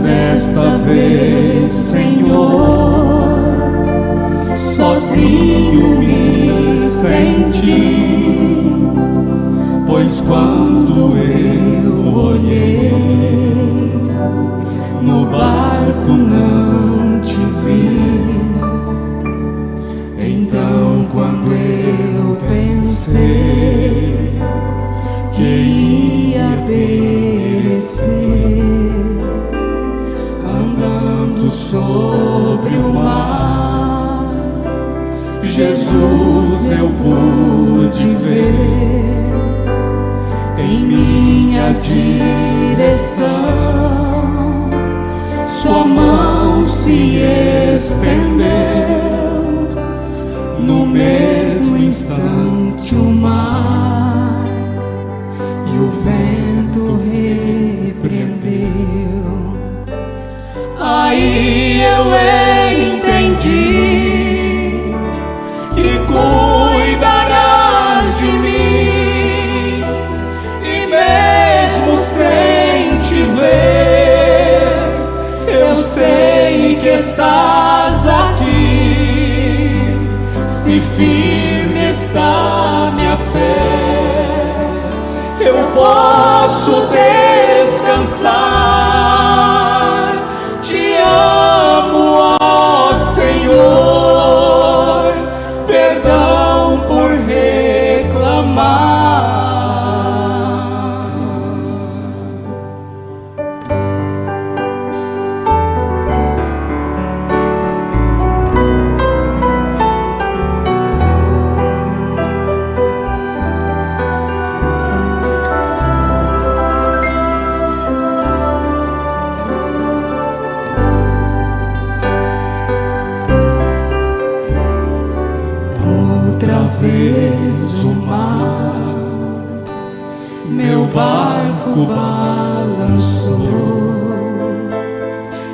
desta vez, Senhor, sozinho me senti, pois quando eu olhei no barco não te vi. Então quando eu pensei que ia perecer, andando sobre o mar, Jesus eu pude ver em minha direção. Sua mão se estendeu, no mesmo instante o mar e o vento repreendeu. Aí eu entendi que cuidarás de mim, e mesmo sem te ver, eu sei que estás aqui. Se firme está minha fé, eu posso descansar. Te amo, ó Senhor, perdão por reclamar. Outra vez o mar, meu barco balançou,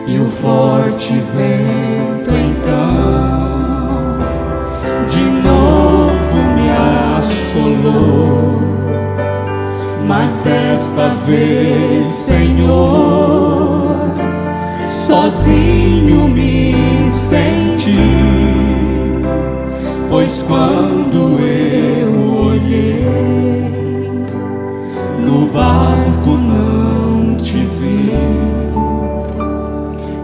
e o forte vento então de novo me assolou. Mas desta vez, Senhor, sozinho me senti, pois quando eu olhei no barco não te vi.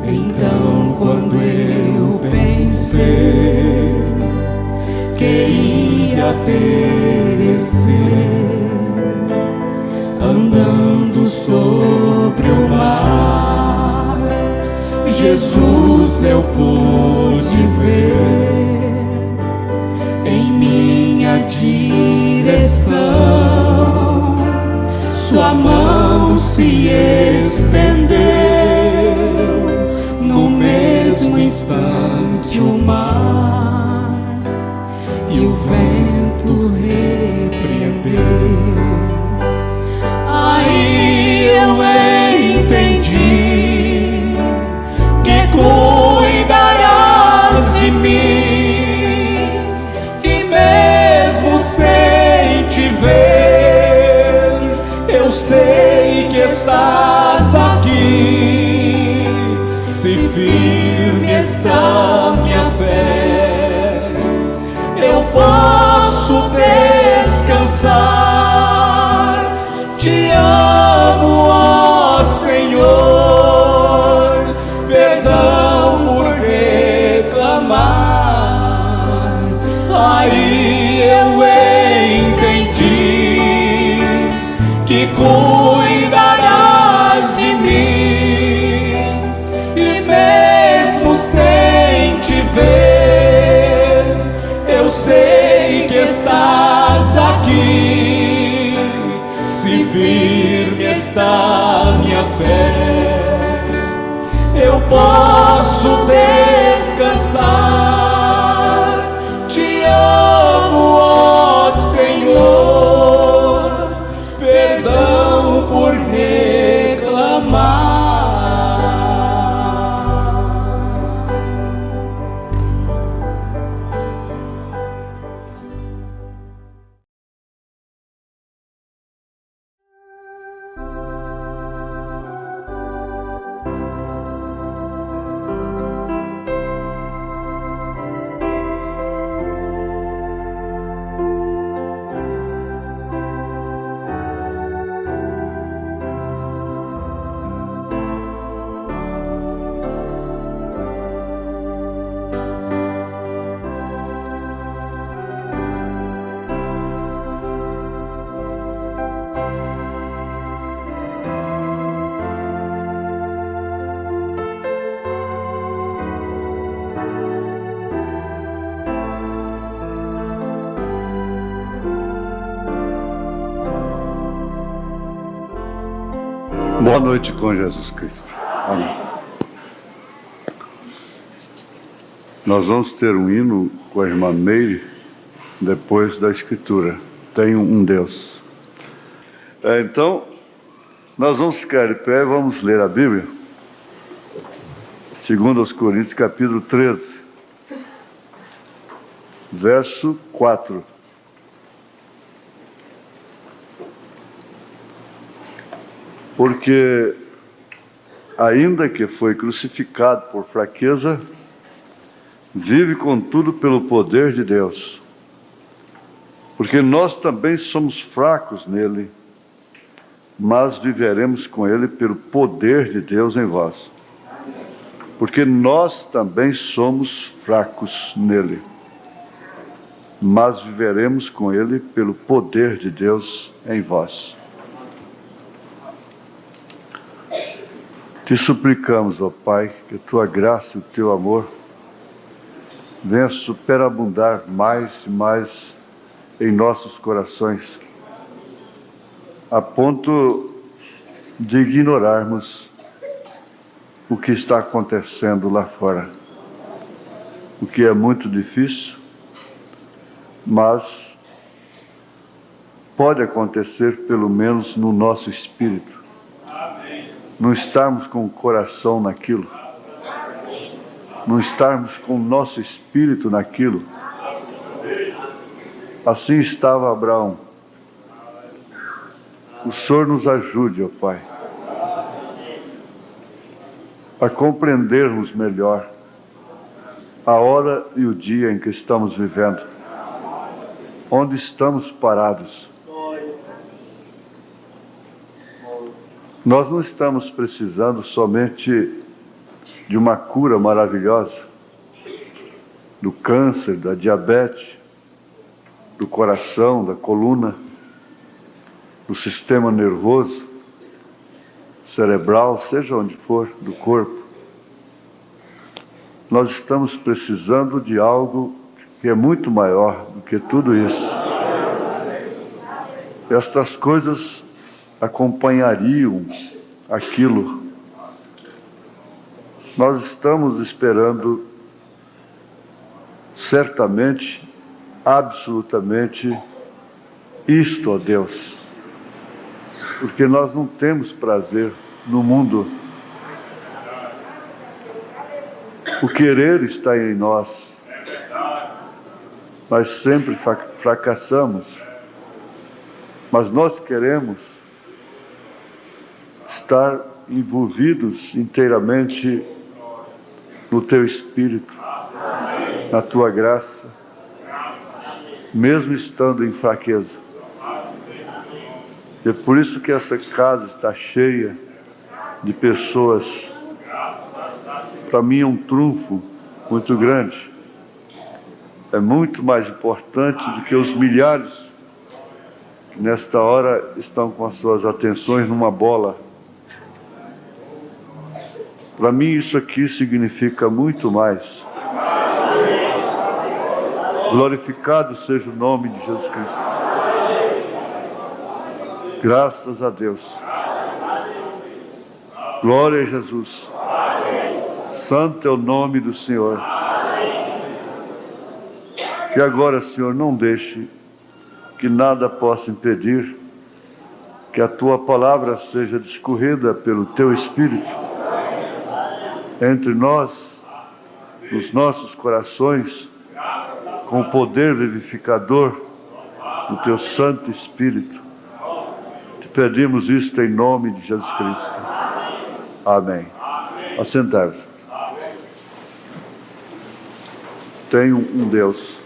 Então quando eu pensei que ia perecer, andando sobre o mar, Jesus eu pude ver em minha direção. Sua mão se estendeu, no mesmo instante o mar e o vento repreendeu. Aí eu entendi que cuidarás de mim, e mesmo sem te ver, eu sei que estás aqui. Se firme está minha fé, eu posso descansar. Te amo, ó Senhor, perdão por reclamar. Aí eu entendi que cuidarás de mim, e mesmo sem te ver, eu sei que estás aqui. Se firme está minha fé, eu posso descansar. Te amo, ó Senhor, perdão por reclamar. Boa noite com Jesus Cristo. Amém. Nós vamos ter um hino com a irmã Meire, depois da Escritura. Tenho um Deus. Então, nós vamos ficar de pé e vamos ler a Bíblia. 2 Coríntios, capítulo 13, verso 4. Porque, ainda que foi crucificado por fraqueza, vive contudo pelo poder de Deus. Porque nós também somos fracos nele, mas viveremos com ele pelo poder de Deus em vós. Porque nós também somos fracos nele, mas viveremos com ele pelo poder de Deus em vós. Te suplicamos, ó Pai, que a tua graça e o teu amor venha superabundar mais e mais em nossos corações, a ponto de ignorarmos o que está acontecendo lá fora, o que é muito difícil, mas pode acontecer pelo menos no nosso espírito. Não estarmos com o coração naquilo, não estarmos com o nosso espírito naquilo. Assim estava Abraão. O Senhor nos ajude, ó Pai, a compreendermos melhor a hora e o dia em que estamos vivendo, onde estamos parados. Nós não estamos precisando somente de uma cura maravilhosa do câncer, da diabetes, do coração, da coluna, do sistema nervoso, cerebral, seja onde for, do corpo. Nós estamos precisando de algo que é muito maior do que tudo isso. Estas coisas acompanhariam aquilo. Nós estamos esperando, certamente, absolutamente, isto, ó Deus, porque nós não temos prazer no mundo. O querer está em nós, mas sempre fracassamos. Mas nós queremos estar envolvidos inteiramente no Teu Espírito, na Tua graça, mesmo estando em fraqueza. É por isso que essa casa está cheia de pessoas. Para mim é um trunfo muito grande. É muito mais importante do que os milhares que nesta hora estão com as suas atenções numa bola. Para mim isso aqui significa muito mais. Glorificado seja o nome de Jesus Cristo. Graças a Deus. Glória a Jesus. Santo é o nome do Senhor. E agora, Senhor, não deixe que nada possa impedir que a Tua palavra seja discorrida pelo Teu Espírito entre nós, nos nossos corações, com o poder vivificador do Teu Santo Espírito. Te pedimos isto em nome de Jesus Cristo. Amém. Assentar-vos. Tenho um Deus.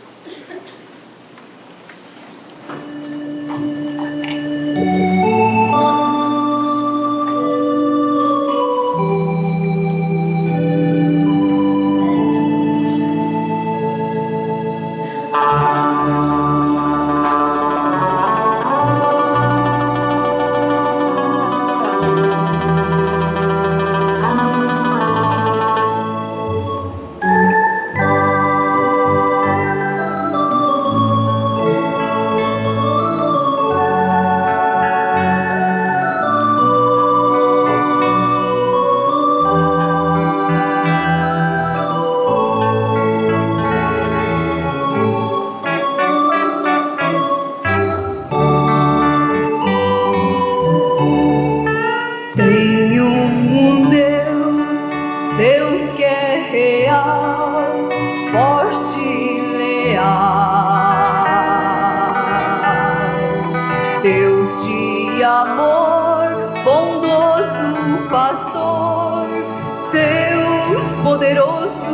Deus que é real, forte e leal, Deus de amor, bondoso pastor, Deus poderoso.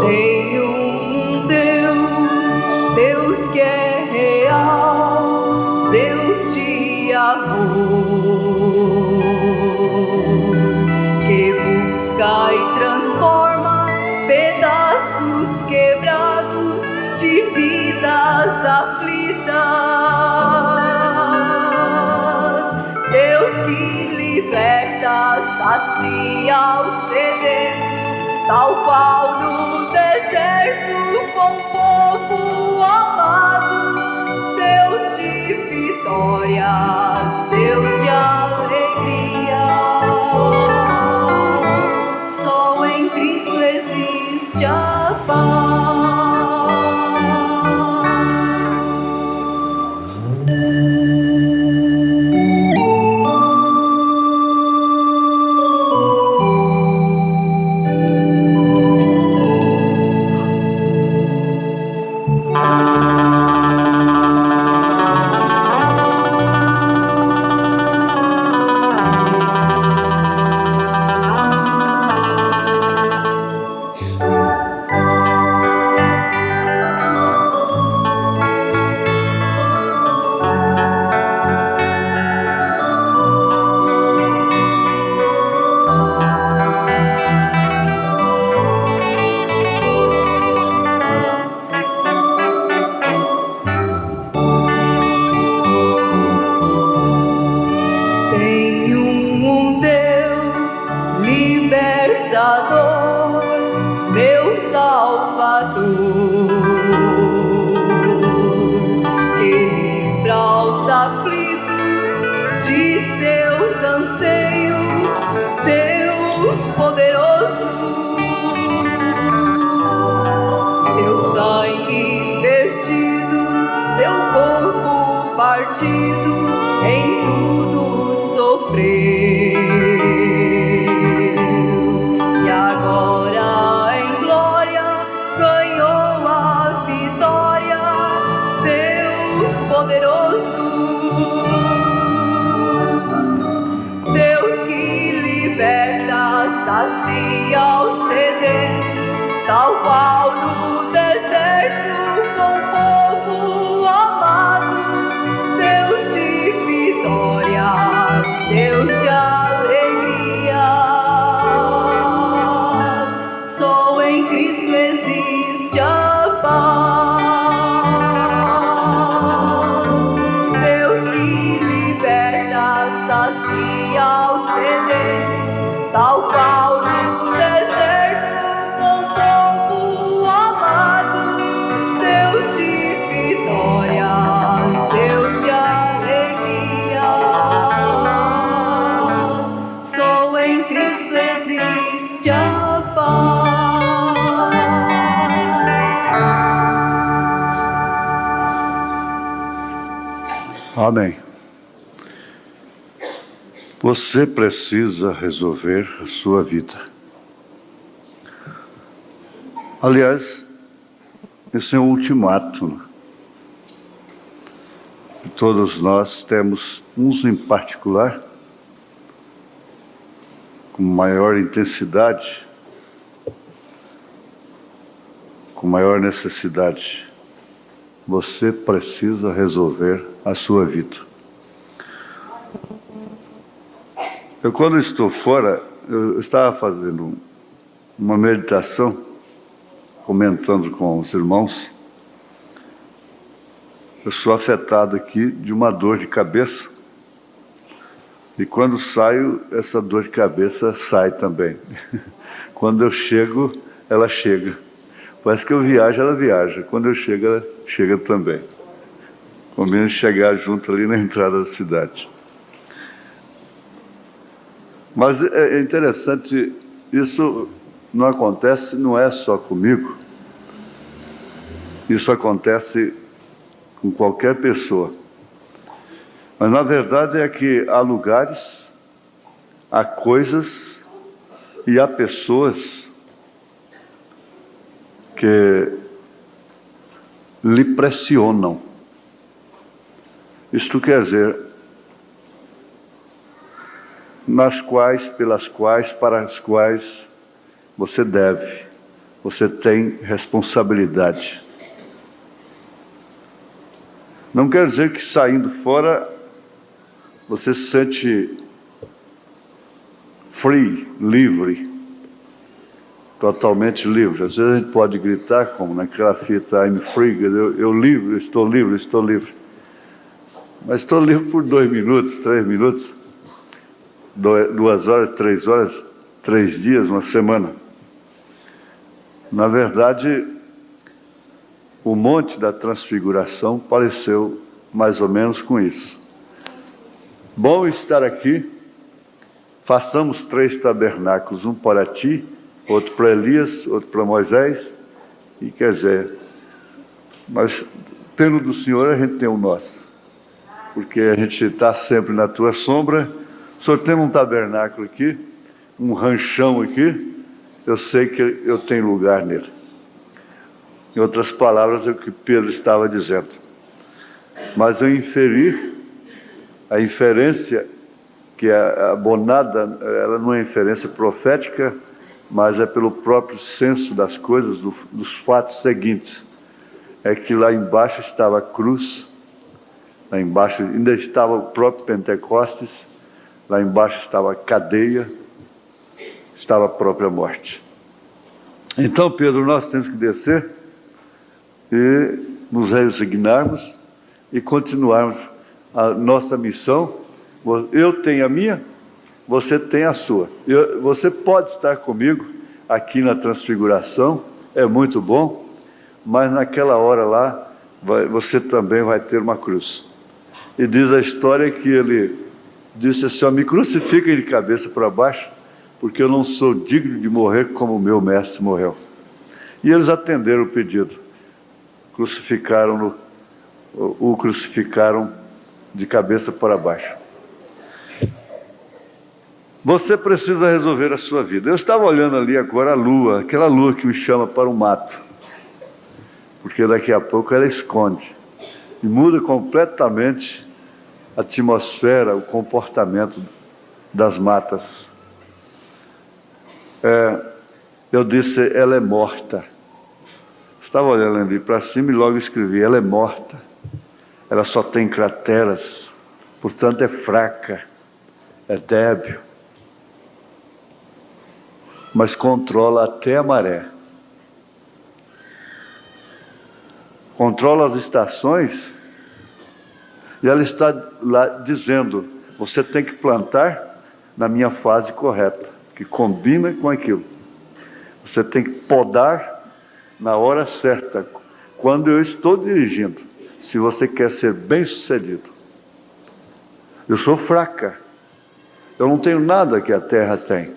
Tem um Deus, Deus que é real, Deus de amor, que busca e transforma pedaços quebrados de vidas aflitas. Deus que liberta, sacia o sedento, tal qual no deserto com o povo amado. Deus de vitórias, Deus de alegria, só em Cristo existe a paz. Meu Salvador, que livra os aflitos de seus anseios, Deus poderoso. Seu sangue vertido, seu corpo partido, em tudo sofreu. Deus que liberta, sacia o sedento, tal qual no deserto com o povo amado. Deus de vitórias, Deus de alegria, só em Cristo existe a paz. Tal qual no deserto com o povo amado. Deus de vitórias, Deus de alegria, só em Cristo existe a paz. Amém. Você precisa resolver a sua vida. Aliás, esse é um ultimato. E todos nós temos, uns em particular, com maior intensidade, com maior necessidade. Você precisa resolver a sua vida. Eu, quando estou fora, eu estava fazendo uma meditação, comentando com os irmãos. Eu sou afetado aqui de uma dor de cabeça. E quando saio, essa dor de cabeça sai também. Quando eu chego, ela chega. Parece que eu viajo, ela viaja. Quando eu chego, ela chega também. Combina chegar junto ali na entrada da cidade. Mas é interessante, isso não acontece, não é só comigo. Isso acontece com qualquer pessoa. Mas na verdade é que há lugares há coisas e há pessoas que lhe pressionam. Isto quer dizer, pelas quais, para as quais você deve, você tem responsabilidade. Não quer dizer que saindo fora você se sente free, livre, totalmente livre. Às vezes a gente pode gritar, como naquela fita I'm free, eu livre, estou livre, estou livre. Mas estou livre por 2 minutos, 3 minutos, 2 horas, 3 horas, 3 dias, uma semana. Na verdade, o Monte da Transfiguração pareceu mais ou menos com isso. Bom estar aqui, façamos 3 tabernáculos, um para ti, outro para Elias, outro para Moisés, e quer dizer, mas tendo do Senhor a gente tem o nosso, porque a gente está sempre na tua sombra. O Senhor tem um tabernáculo aqui, um ranchão aqui, eu sei que eu tenho lugar nele. Em outras palavras, é o que Pedro estava dizendo. Mas eu inferi, a inferência, que é abonada, ela não é inferência profética, mas é pelo próprio senso das coisas, dos fatos seguintes. É que lá embaixo estava a cruz, lá embaixo ainda estava o próprio Pentecostes, lá embaixo estava a cadeia, estava a própria morte. Então, Pedro, nós temos que descer e nos resignarmos e continuarmos a nossa missão. Eu tenho a minha, você tem a sua. Você pode estar comigo aqui na Transfiguração, é muito bom, mas naquela hora lá, você também vai ter uma cruz. E diz a história que ele disse assim: me crucifiquem de cabeça para baixo, porque eu não sou digno de morrer como o meu mestre morreu. E eles atenderam o pedido. O crucificaram de cabeça para baixo. Você precisa resolver a sua vida. Eu estava olhando ali agora a lua, aquela lua que me chama para o mato, porque daqui a pouco ela esconde e muda completamente a atmosfera, o comportamento das matas. Eu disse, ela é morta. Estava olhando ali para cima e logo escrevi, ela é morta. Ela só tem crateras, portanto é fraca, é débil, mas controla até a maré. Controla as estações, e ela está lá dizendo, você tem que plantar na minha fase correta, que combina com aquilo. Você tem que podar na hora certa, quando eu estou dirigindo, se você quer ser bem-sucedido. Eu sou fraca, eu não tenho nada que a terra tem.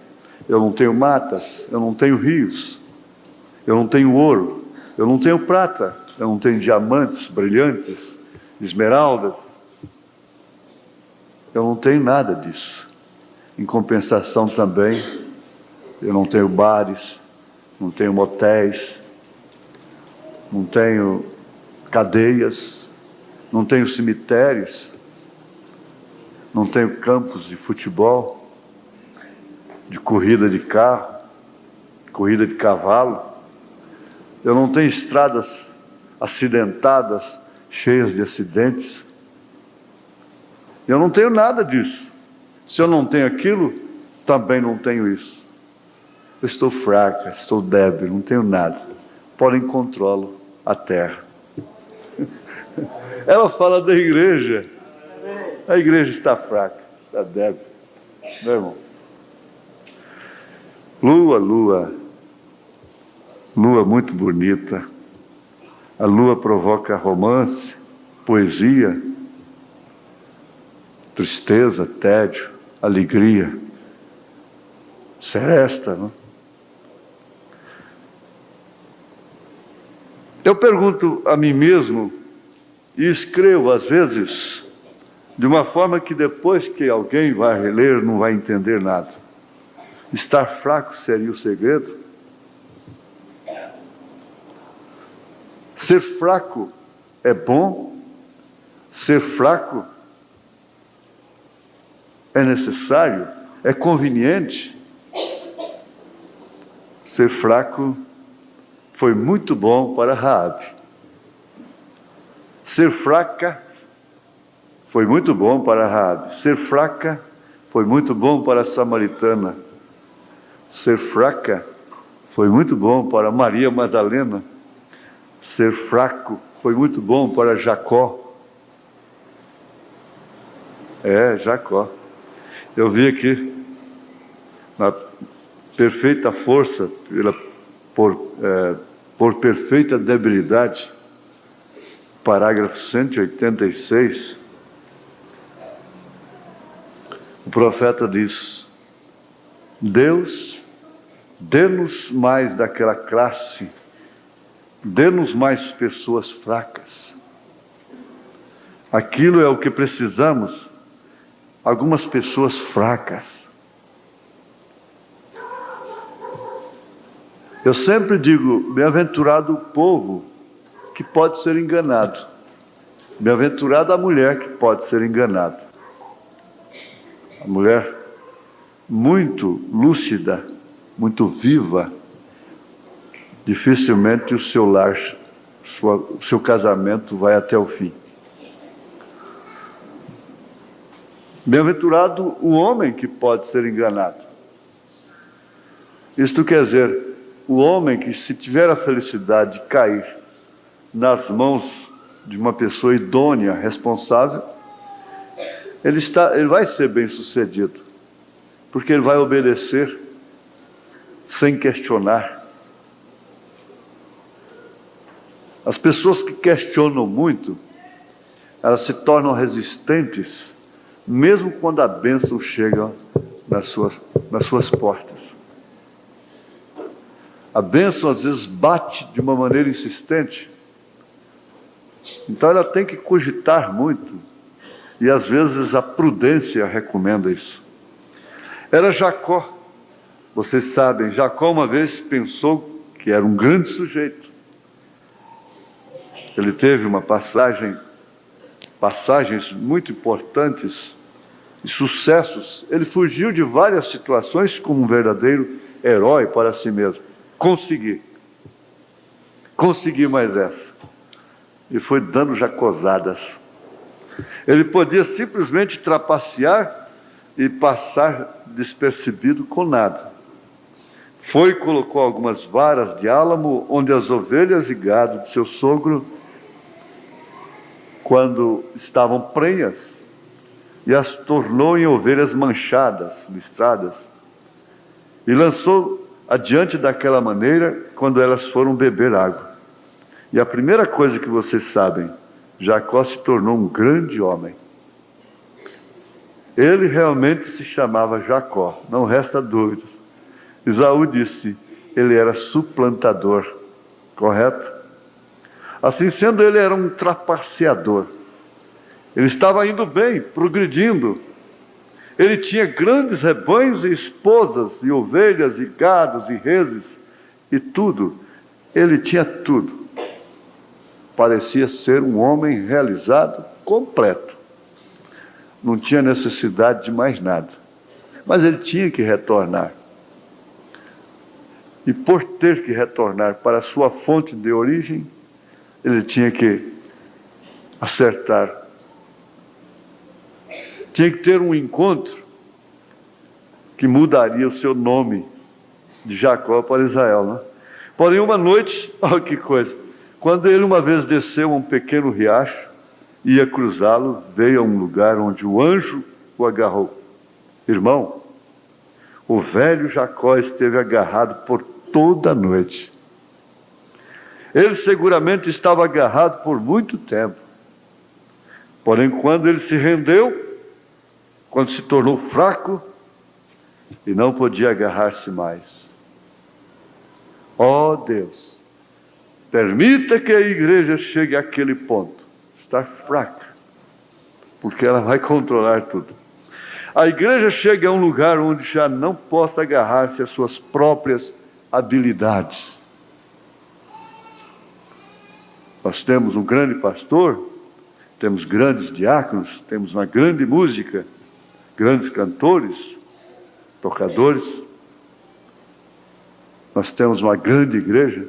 Eu não tenho matas, eu não tenho rios, eu não tenho ouro, eu não tenho prata, eu não tenho diamantes brilhantes, esmeraldas. Eu não tenho nada disso. Em compensação também, eu não tenho bares, não tenho motéis, não tenho cadeias, não tenho cemitérios, não tenho campos de futebol, de corrida de carro, corrida de cavalo. Eu não tenho estradas acidentadas, cheias de acidentes. Eu não tenho nada disso. Se eu não tenho aquilo, também não tenho isso. Eu estou fraca, estou débil, não tenho nada. Porém, controlo a terra. Ela fala da igreja. A igreja está fraca, está débil. Meu irmão. Lua muito bonita. A lua provoca romance, poesia, tristeza, tédio, alegria. Seresta, não? Eu pergunto a mim mesmo, e escrevo às vezes, de uma forma que depois que alguém vai ler não vai entender nada. Estar fraco seria o segredo? Ser fraco é bom? Ser fraco é necessário? É conveniente? Ser fraco foi muito bom para Raabe. Ser fraca foi muito bom para Raabe. Ser fraca foi muito bom para a samaritana. Ser fraca foi muito bom para Maria Madalena. Ser fraco foi muito bom para Jacó. Jacó. Eu vi aqui, na perfeita força, por perfeita debilidade, parágrafo 186, o profeta diz: Deus, dê-nos mais daquela classe, dê-nos mais pessoas fracas. Aquilo é o que precisamos, algumas pessoas fracas. Eu sempre digo, bem-aventurado o povo que pode ser enganado. Bem-aventurada a mulher que pode ser enganada. A mulher muito lúcida, muito viva, dificilmente o seu lar, o seu casamento vai até o fim. Bem-aventurado o homem que pode ser enganado. Isto quer dizer, o homem que, se tiver a felicidade de cair nas mãos de uma pessoa idônea, responsável, ele vai ser bem-sucedido, porque ele vai obedecer sem questionar. As pessoas que questionam muito, elas se tornam resistentes, mesmo quando a bênção chega nas suas portas. A bênção às vezes bate de uma maneira insistente, então ela tem que cogitar muito, e às vezes a prudência recomenda isso. Era Jacó. Vocês sabem, Jacó uma vez pensou que era um grande sujeito. Ele teve uma passagens muito importantes e sucessos. Ele fugiu de várias situações como um verdadeiro herói para si mesmo. Consegui mais essa. E foi dando jacosadas. Ele podia simplesmente trapacear e passar despercebido com nada. Foi e colocou algumas varas de álamo, onde as ovelhas e gado de seu sogro, quando estavam prenhas, e as tornou em ovelhas manchadas, listradas, e lançou adiante daquela maneira, quando elas foram beber água. E a primeira coisa que vocês sabem, Jacó se tornou um grande homem. Ele realmente se chamava Jacó, não resta dúvidas. Esaú disse, ele era suplantador, correto? Assim sendo, ele era um trapaceador. Ele estava indo bem, progredindo. Ele tinha grandes rebanhos e esposas, e ovelhas, e gados, e reses, e tudo. Ele tinha tudo. Parecia ser um homem realizado, completo. Não tinha necessidade de mais nada. Mas ele tinha que retornar. E por ter que retornar para a sua fonte de origem, ele tinha que acertar. Tinha que ter um encontro que mudaria o seu nome de Jacó para Israel, né? Porém, uma noite, olha que coisa, quando ele uma vez desceu a um pequeno riacho, ia cruzá-lo, veio a um lugar onde o anjo o agarrou. Irmão, o velho Jacó esteve agarrado por toda a noite. Ele seguramente estava agarrado por muito tempo. Porém, quando ele se rendeu, quando se tornou fraco, e não podia agarrar-se mais. Ó Deus, permita que a igreja chegue àquele ponto, estar fraca, porque ela vai controlar tudo. A igreja chega a um lugar onde já não possa agarrar-se às suas próprias habilidades. Nós temos um grande pastor, temos grandes diáconos, temos uma grande música, grandes cantores, tocadores. Nós temos uma grande igreja?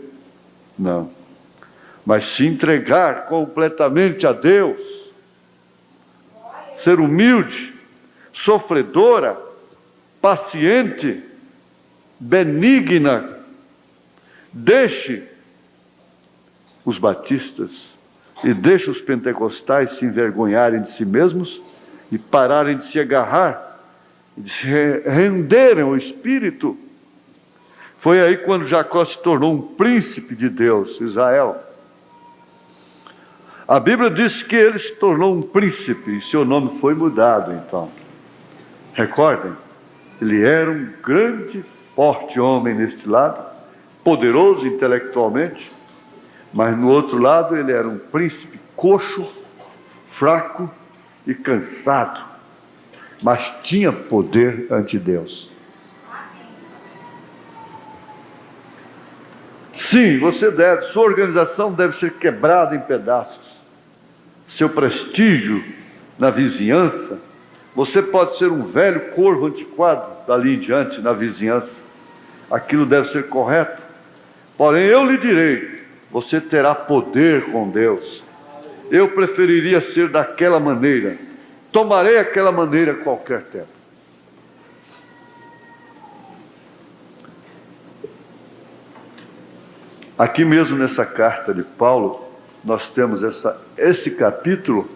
Não. Mas se entregar completamente a Deus, ser humilde, sofredora, paciente, benigna, deixe os batistas e deixe os pentecostais se envergonharem de si mesmos e pararem de se agarrar, de se renderem ao Espírito. Foi aí quando Jacó se tornou um príncipe de Deus, Israel. A Bíblia diz que ele se tornou um príncipe e seu nome foi mudado então. Recordem, ele era um grande, forte homem neste lado, poderoso intelectualmente, mas no outro lado ele era um príncipe coxo, fraco e cansado, mas tinha poder ante Deus. Sim, sua organização deve ser quebrada em pedaços. Seu prestígio na vizinhança, você pode ser um velho corvo antiquado dali em diante na vizinhança. Aquilo deve ser correto. Porém, eu lhe direi, você terá poder com Deus. Eu preferiria ser daquela maneira. Tomarei aquela maneira a qualquer tempo. Aqui mesmo nessa carta de Paulo, nós temos esse capítulo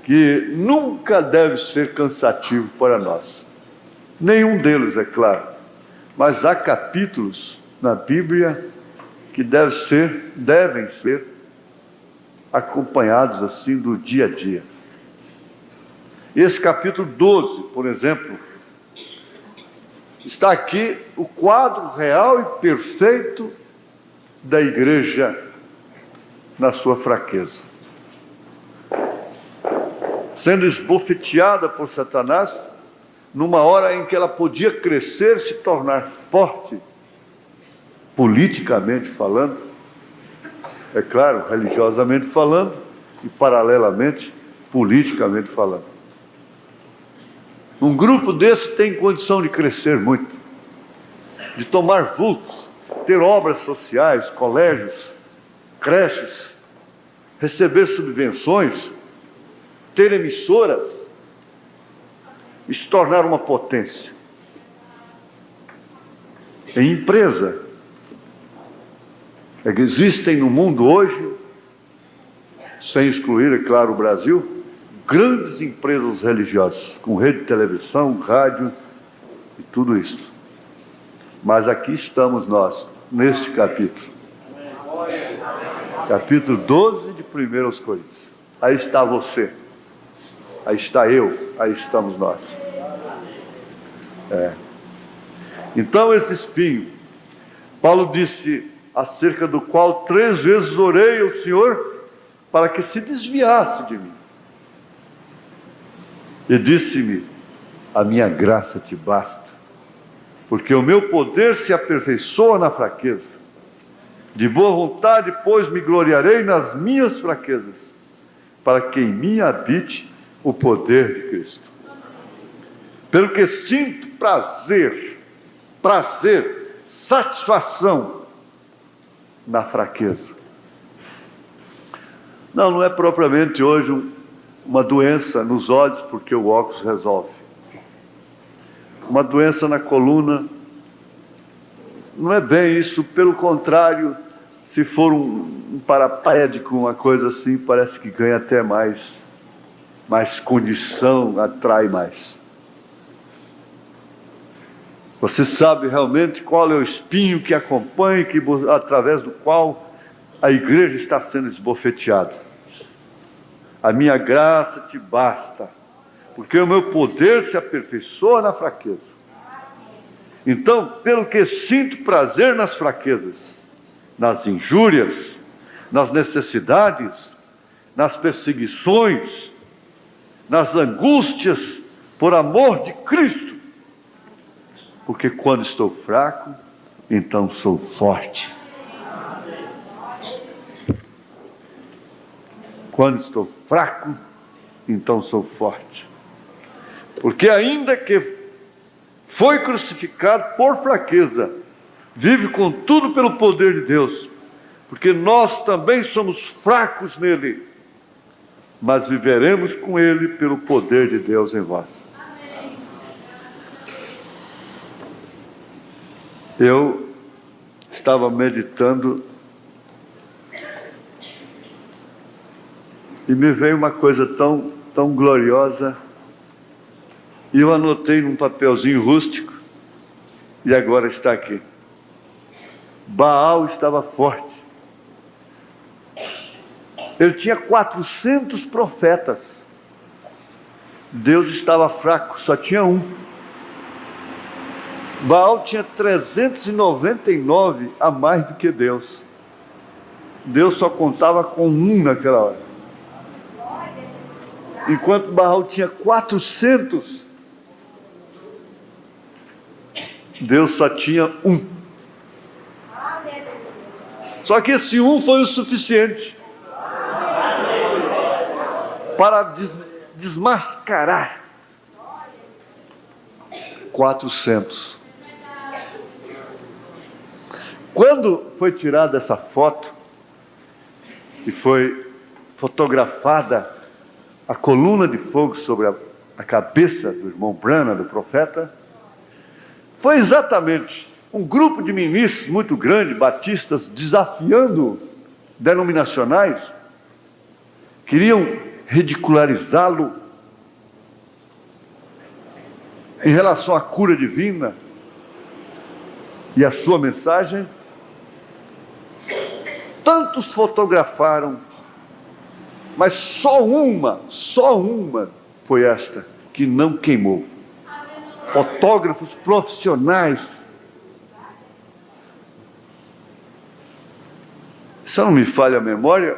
que nunca deve ser cansativo para nós. Nenhum deles, é claro. Mas há capítulos na Bíblia que devem ser acompanhados assim do dia a dia. Esse capítulo 12, por exemplo, está aqui o quadro real e perfeito da igreja na sua fraqueza, sendo esbofeteada por Satanás numa hora em que ela podia crescer, se tornar forte, politicamente falando, é claro, religiosamente falando e paralelamente politicamente falando. Um grupo desse tem condição de crescer muito, de tomar vultos, ter obras sociais, colégios, creches, receber subvenções, ter emissoras e se tornar uma potência. Em empresa, existem no mundo hoje, sem excluir, é claro, o Brasil, grandes empresas religiosas, com rede de televisão, rádio e tudo isso. Mas aqui estamos nós, neste capítulo. Capítulo 12 de 1 Coríntios. Aí está você, aí está eu, aí estamos nós. Então esse espinho, Paulo disse, acerca do qual 3 vezes orei ao Senhor para que se desviasse de mim. E disse-me, a minha graça te basta, porque o meu poder se aperfeiçoa na fraqueza. De boa vontade, pois, me gloriarei nas minhas fraquezas, para que em mim habite o poder de Cristo. Pelo que sinto prazer, satisfação na fraqueza. Não é propriamente hoje uma doença nos olhos, porque o óculos resolve. Uma doença na coluna, não é bem isso, pelo contrário, se for um paraplégico, uma coisa assim, parece que ganha até mais condição, atrai mais. Você sabe realmente qual é o espinho que acompanha, através do qual a igreja está sendo esbofeteada. A minha graça te basta, porque o meu poder se aperfeiçoa na fraqueza. Então, pelo que sinto prazer nas fraquezas, nas injúrias, nas necessidades, nas perseguições, nas angústias, por amor de Cristo. Porque quando estou fraco, então sou forte. Quando estou fraco, então sou forte. Porque ainda que foi crucificado por fraqueza, vive contudo pelo poder de Deus. Porque nós também somos fracos nele, mas viveremos com ele pelo poder de Deus em vós. Eu estava meditando e me veio uma coisa tão gloriosa, e eu anotei num papelzinho rústico, e agora está aqui. Baal estava forte. Ele tinha 400 profetas. Deus estava fraco, só tinha um. Baal tinha 399 a mais do que Deus. Deus só contava com um naquela hora. Enquanto Baal tinha 400, Deus só tinha um. Só que esse um foi o suficiente para desmascarar 400. Quando foi tirada essa foto e foi fotografada a coluna de fogo sobre a cabeça do irmão Branham, do profeta, foi exatamente um grupo de ministros muito grande, batistas, desafiando denominacionais, queriam ridicularizá-lo em relação à cura divina e a sua mensagem. Tantos fotografaram, mas só uma foi esta que não queimou. Fotógrafos profissionais. Se não me falha a memória,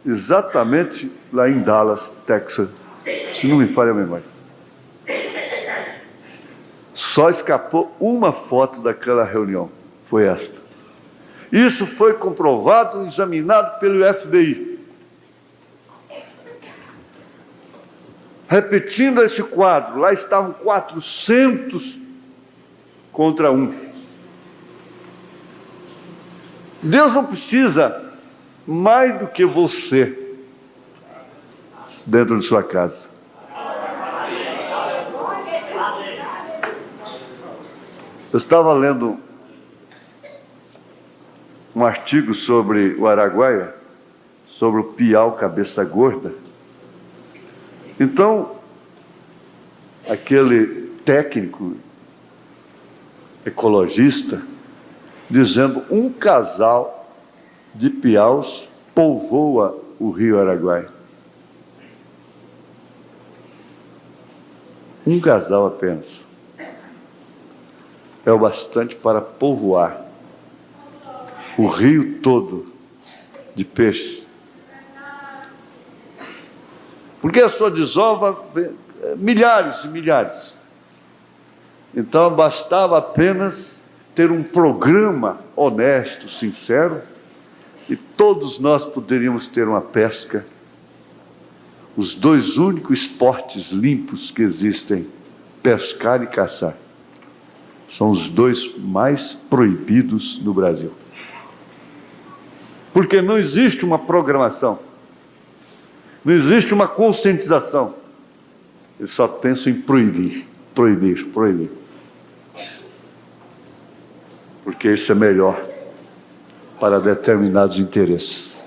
exatamente lá em Dallas, Texas. Se não me falha a memória. Só escapou uma foto daquela reunião. Foi esta. Isso foi comprovado e examinado pelo FBI. Repetindo esse quadro, lá estavam 400 contra 1. Deus não precisa mais do que você dentro de sua casa. Eu estava lendo um artigo sobre o Araguaia, sobre o piau cabeça gorda. Então, aquele técnico ecologista dizendo: um casal de piaus povoa o rio Araguaia. Um casal apenas é o bastante para povoar o rio todo de peixe. Porque a sua desova milhares e milhares. Então bastava apenas ter um programa honesto, sincero, e todos nós poderíamos ter uma pesca. Os dois únicos esportes limpos que existem, pescar e caçar, são os dois mais proibidos no Brasil. Porque não existe uma programação, não existe uma conscientização. Eles só pensam em proibir. Porque isso é melhor para determinados interesses.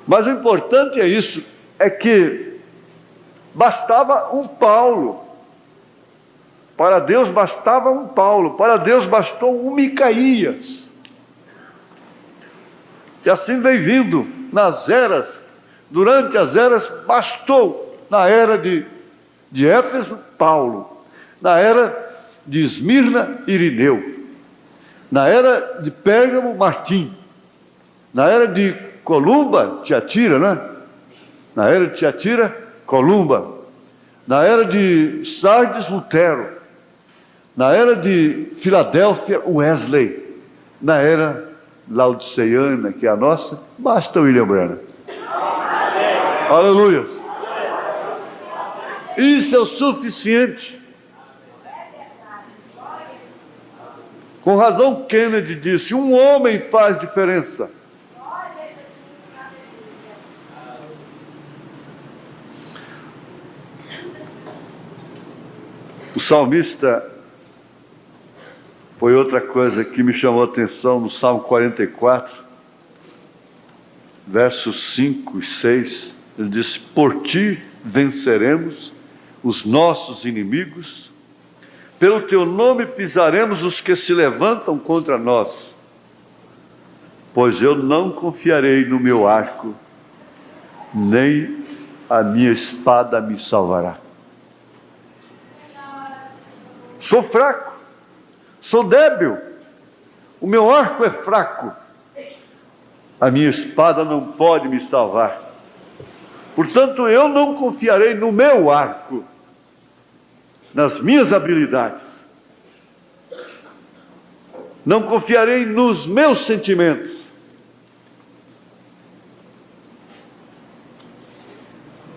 Mas o importante é isso, é que bastava um Paulo. Para Deus bastava um Paulo, para Deus bastou um Micaías. E assim vem vindo nas eras, durante as eras, bastou. Na era de Éfeso, Paulo. Na era de Esmirna, Irineu. Na era de Pérgamo, Martim. Na era de Columba, Tiatira, né? Na era de Tiatira, Columba. Na era de Sardes, Lutero. Na era de Filadélfia, Wesley. Na era laodiceiana, que é a nossa, basta William Branham. Aleluia. Isso é o suficiente. Com razão, Kennedy disse: um homem faz diferença. O salmista, foi outra coisa que me chamou a atenção no Salmo 44, versos 5 e 6. Ele disse: por ti venceremos os nossos inimigos, pelo teu nome pisaremos os que se levantam contra nós, pois eu não confiarei no meu arco, nem a minha espada me salvará. Sou fraco, sou débil, o meu arco é fraco, a minha espada não pode me salvar. Portanto, eu não confiarei no meu arco, nas minhas habilidades. Não confiarei nos meus sentimentos.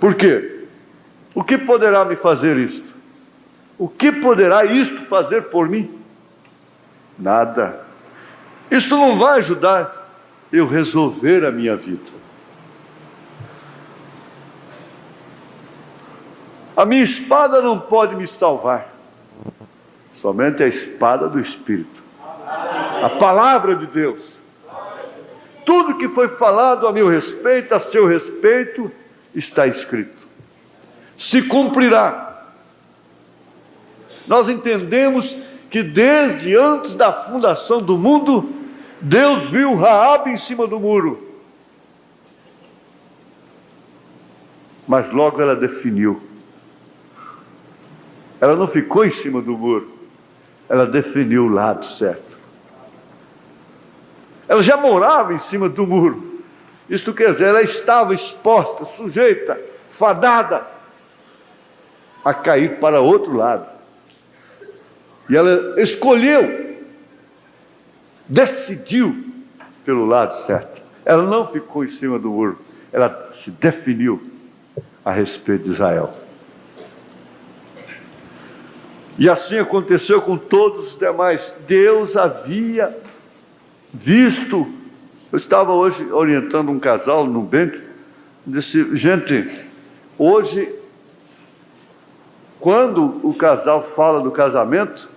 Por quê? O que poderá me fazer isto? O que poderá isto fazer por mim? Nada. Isso não vai ajudar eu resolver a minha vida. A minha espada não pode me salvar. Somente a espada do Espírito. A palavra de Deus. Tudo que foi falado a meu respeito, a seu respeito, está escrito. Se cumprirá. Nós entendemos que desde antes da fundação do mundo, Deus viu Raabe em cima do muro. Mas logo ela definiu. Ela não ficou em cima do muro. Ela definiu o lado certo. Ela já morava em cima do muro. Isto quer dizer, ela estava exposta, sujeita, fadada a cair para outro lado. E ela escolheu, decidiu pelo lado certo. Ela não ficou em cima do muro. Ela se definiu a respeito de Israel. E assim aconteceu com todos os demais. Deus havia visto. Eu estava hoje orientando um casal no Bento. Disse: gente, hoje, quando o casal fala do casamento,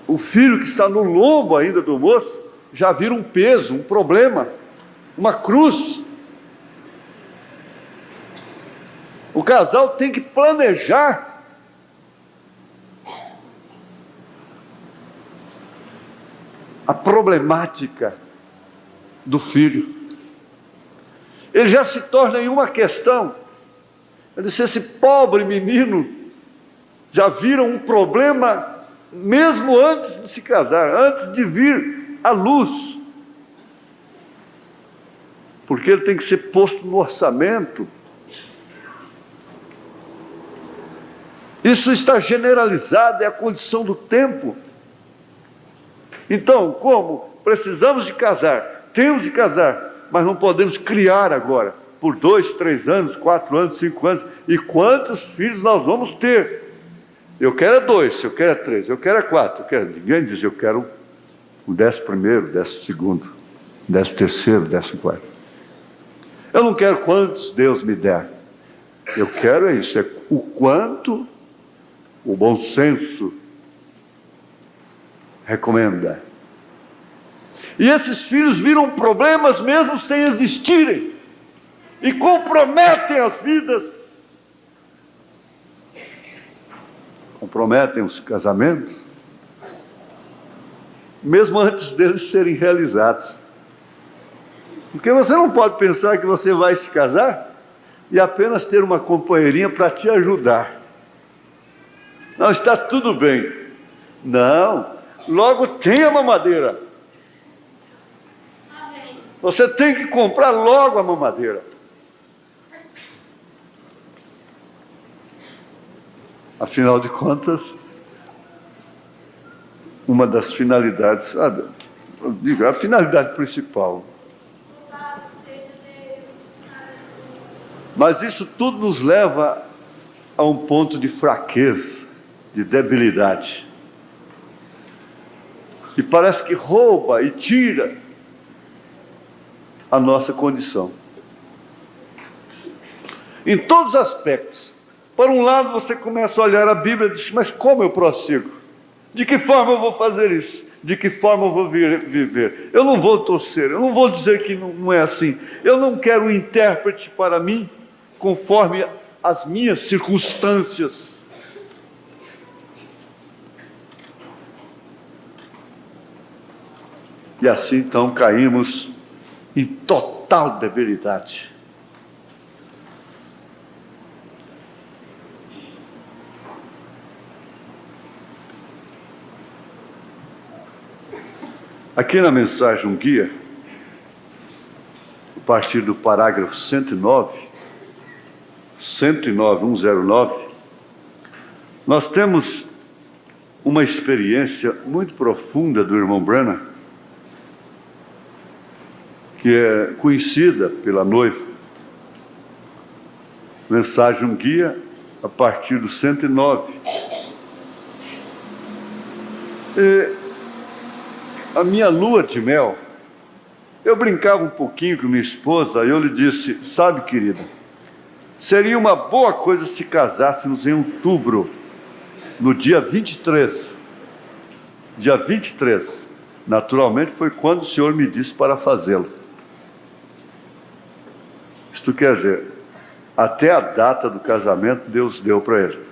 o filho que está no lombo ainda do moço já vira um peso, um problema, uma cruz. O casal tem que planejar a problemática do filho. Ele já se torna em uma questão. Ele disse: esse pobre menino já vira um problema mesmo antes de se casar, antes de vir à luz, porque ele tem que ser posto no orçamento. Isso está generalizado, é a condição do tempo. Então, como precisamos de casar, temos de casar, mas não podemos criar agora, por 2, 3 anos, 4 anos, 5 anos, e quantos filhos nós vamos ter? Eu quero 2, eu quero 3, eu quero 4, ninguém diz eu quero o 11º, 12º, 13º, 14º. Eu não quero quantos Deus me der. Eu quero isso, é o quanto o bom senso recomenda. E esses filhos viram problemas mesmo sem existirem e comprometem as vidas, comprometem os casamentos, mesmo antes deles serem realizados. Porque você não pode pensar que você vai se casar e apenas ter uma companheirinha para te ajudar. Não, está tudo bem. Não, logo tem a mamadeira. Você tem que comprar logo a mamadeira. Afinal de contas, uma das finalidades, eu digo, a finalidade principal. Mas isso tudo nos leva a um ponto de fraqueza, de debilidade. E parece que rouba e tira a nossa condição. Em todos os aspectos. Por um lado, você começa a olhar a Bíblia e diz, mas como eu prossigo? De que forma eu vou fazer isso? De que forma eu vou viver? Eu não vou torcer, eu não vou dizer que não é assim. Eu não quero um intérprete para mim, conforme as minhas circunstâncias. E assim, então, caímos em total debilidade. Aqui na mensagem, um guia, a partir do parágrafo 109, 109, nós temos uma experiência muito profunda do irmão Branham, que é conhecida pela noiva. Mensagem, um guia, a partir do 109. A minha lua de mel, eu brincava um pouquinho com minha esposa, e eu lhe disse, sabe, querida, seria uma boa coisa se casássemos em outubro, no dia 23. Dia 23. Naturalmente foi quando o Senhor me disse para fazê-lo. Isto quer dizer, até a data do casamento Deus deu para ele.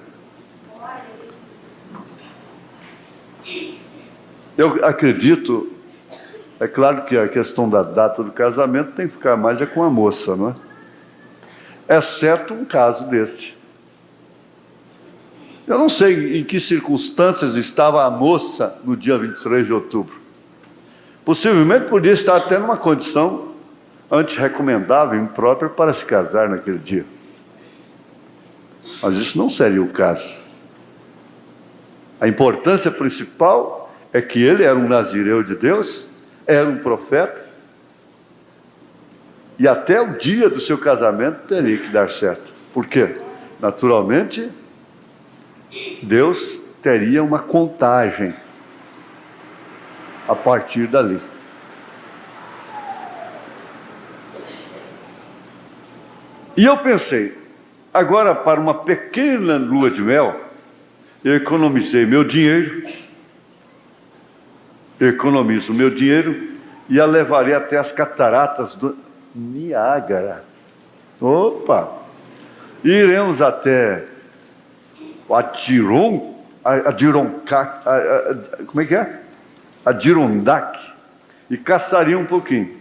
Eu acredito, é claro que a questão da data do casamento tem que ficar mais com a moça, não é? Exceto um caso deste. Eu não sei em que circunstâncias estava a moça no dia 23 de outubro. Possivelmente podia estar até numa condição antirrecomendável, imprópria para se casar naquele dia. Mas isso não seria o caso. A importância principal é que ele era um nazireu de Deus, era um profeta, e até o dia do seu casamento teria que dar certo. Por quê? Naturalmente, Deus teria uma contagem a partir dali. E eu pensei, agora para uma pequena lua de mel, eu economizei meu dinheiro, economizo o meu dinheiro e a levarei até as cataratas do Niágara. Opa! E iremos até Adirondack, e caçaria um pouquinho.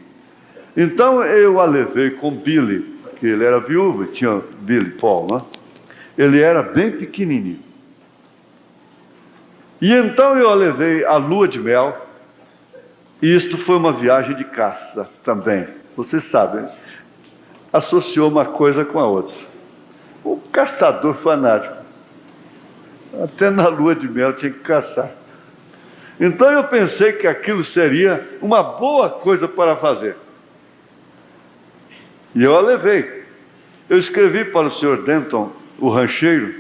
Então eu a levei com Billy, que ele era viúvo, tinha Billy Paul, né? Ele era bem pequenininho. E então eu a levei à lua de mel, e isto foi uma viagem de caça também. Vocês sabem, associou uma coisa com a outra. Um caçador fanático. Até na lua de mel tinha que caçar. Então eu pensei que aquilo seria uma boa coisa para fazer. E eu a levei. Eu escrevi para o Sr. Denton, o rancheiro,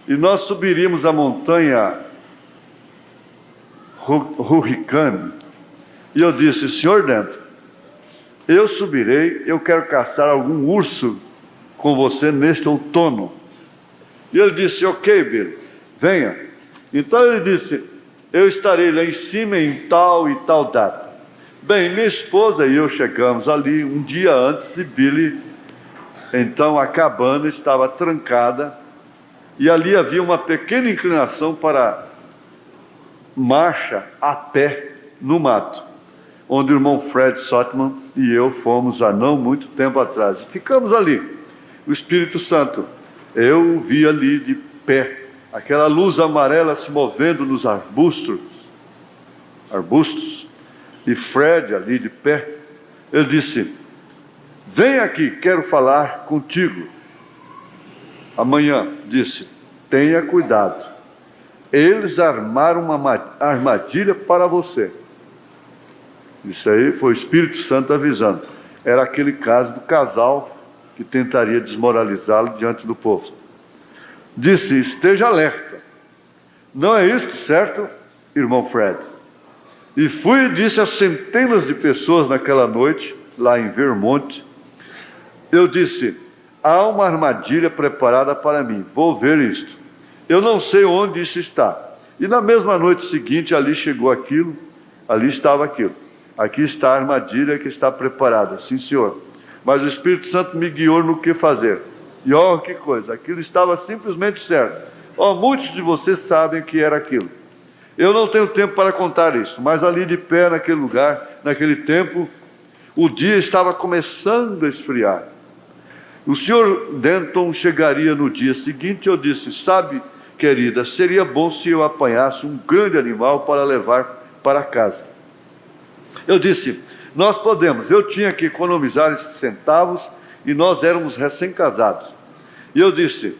e nós subiríamos a montanha Hurricane. E eu disse, Sr. Denton, eu subirei, eu quero caçar algum urso com você neste outono. E ele disse, ok, Billy, venha. Então ele disse, eu estarei lá em cima em tal e tal data. Bem, minha esposa e eu chegamos ali um dia antes, e Billy, então a cabana estava trancada, e ali havia uma pequena inclinação para marcha a pé no mato, onde o irmão Fred Sotman e eu fomos há não muito tempo atrás. Ficamos ali, o Espírito Santo, eu vi ali de pé, aquela luz amarela se movendo nos arbustos, e Fred ali de pé. Ele disse, vem aqui, quero falar contigo. Amanhã, disse, tenha cuidado. Eles armaram uma armadilha para você. Isso aí foi o Espírito Santo avisando. Era aquele caso do casal que tentaria desmoralizá-lo diante do povo. Disse: esteja alerta. Não é isto, certo, irmão Fred? E fui e disse a centenas de pessoas naquela noite, lá em Vermont, eu disse: há uma armadilha preparada para mim, vou ver isto. Eu não sei onde isso está. E na mesma noite seguinte, ali chegou aquilo, ali estava aquilo. Aqui está a armadilha que está preparada, sim senhor. Mas o Espírito Santo me guiou no que fazer. E ó, que coisa, aquilo estava simplesmente certo. Ó, muitos de vocês sabem o que era aquilo. Eu não tenho tempo para contar isso, mas ali de pé naquele lugar, naquele tempo, o dia estava começando a esfriar. O senhor Denton chegaria no dia seguinte. Eu disse: sabe, querida, seria bom se eu apanhasse um grande animal para levar para casa. Eu disse: nós podemos. Eu tinha que economizar esses centavos e nós éramos recém-casados. E eu disse: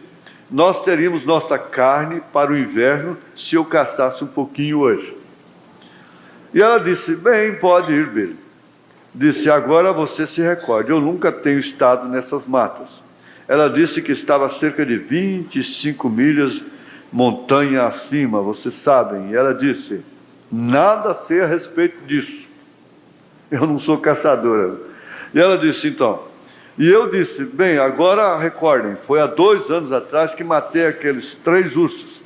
nós teríamos nossa carne para o inverno se eu caçasse um pouquinho hoje. E ela disse: bem, pode ir, Billy. Disse: agora você se recorde, eu nunca tenho estado nessas matas. Ela disse que estava a cerca de 25 milhas montanha acima, vocês sabem. E ela disse: nada sei a respeito disso. Eu não sou caçadora. E ela disse: então. E eu disse: bem, agora recordem, foi há 2 anos atrás que matei aqueles 3 ursos.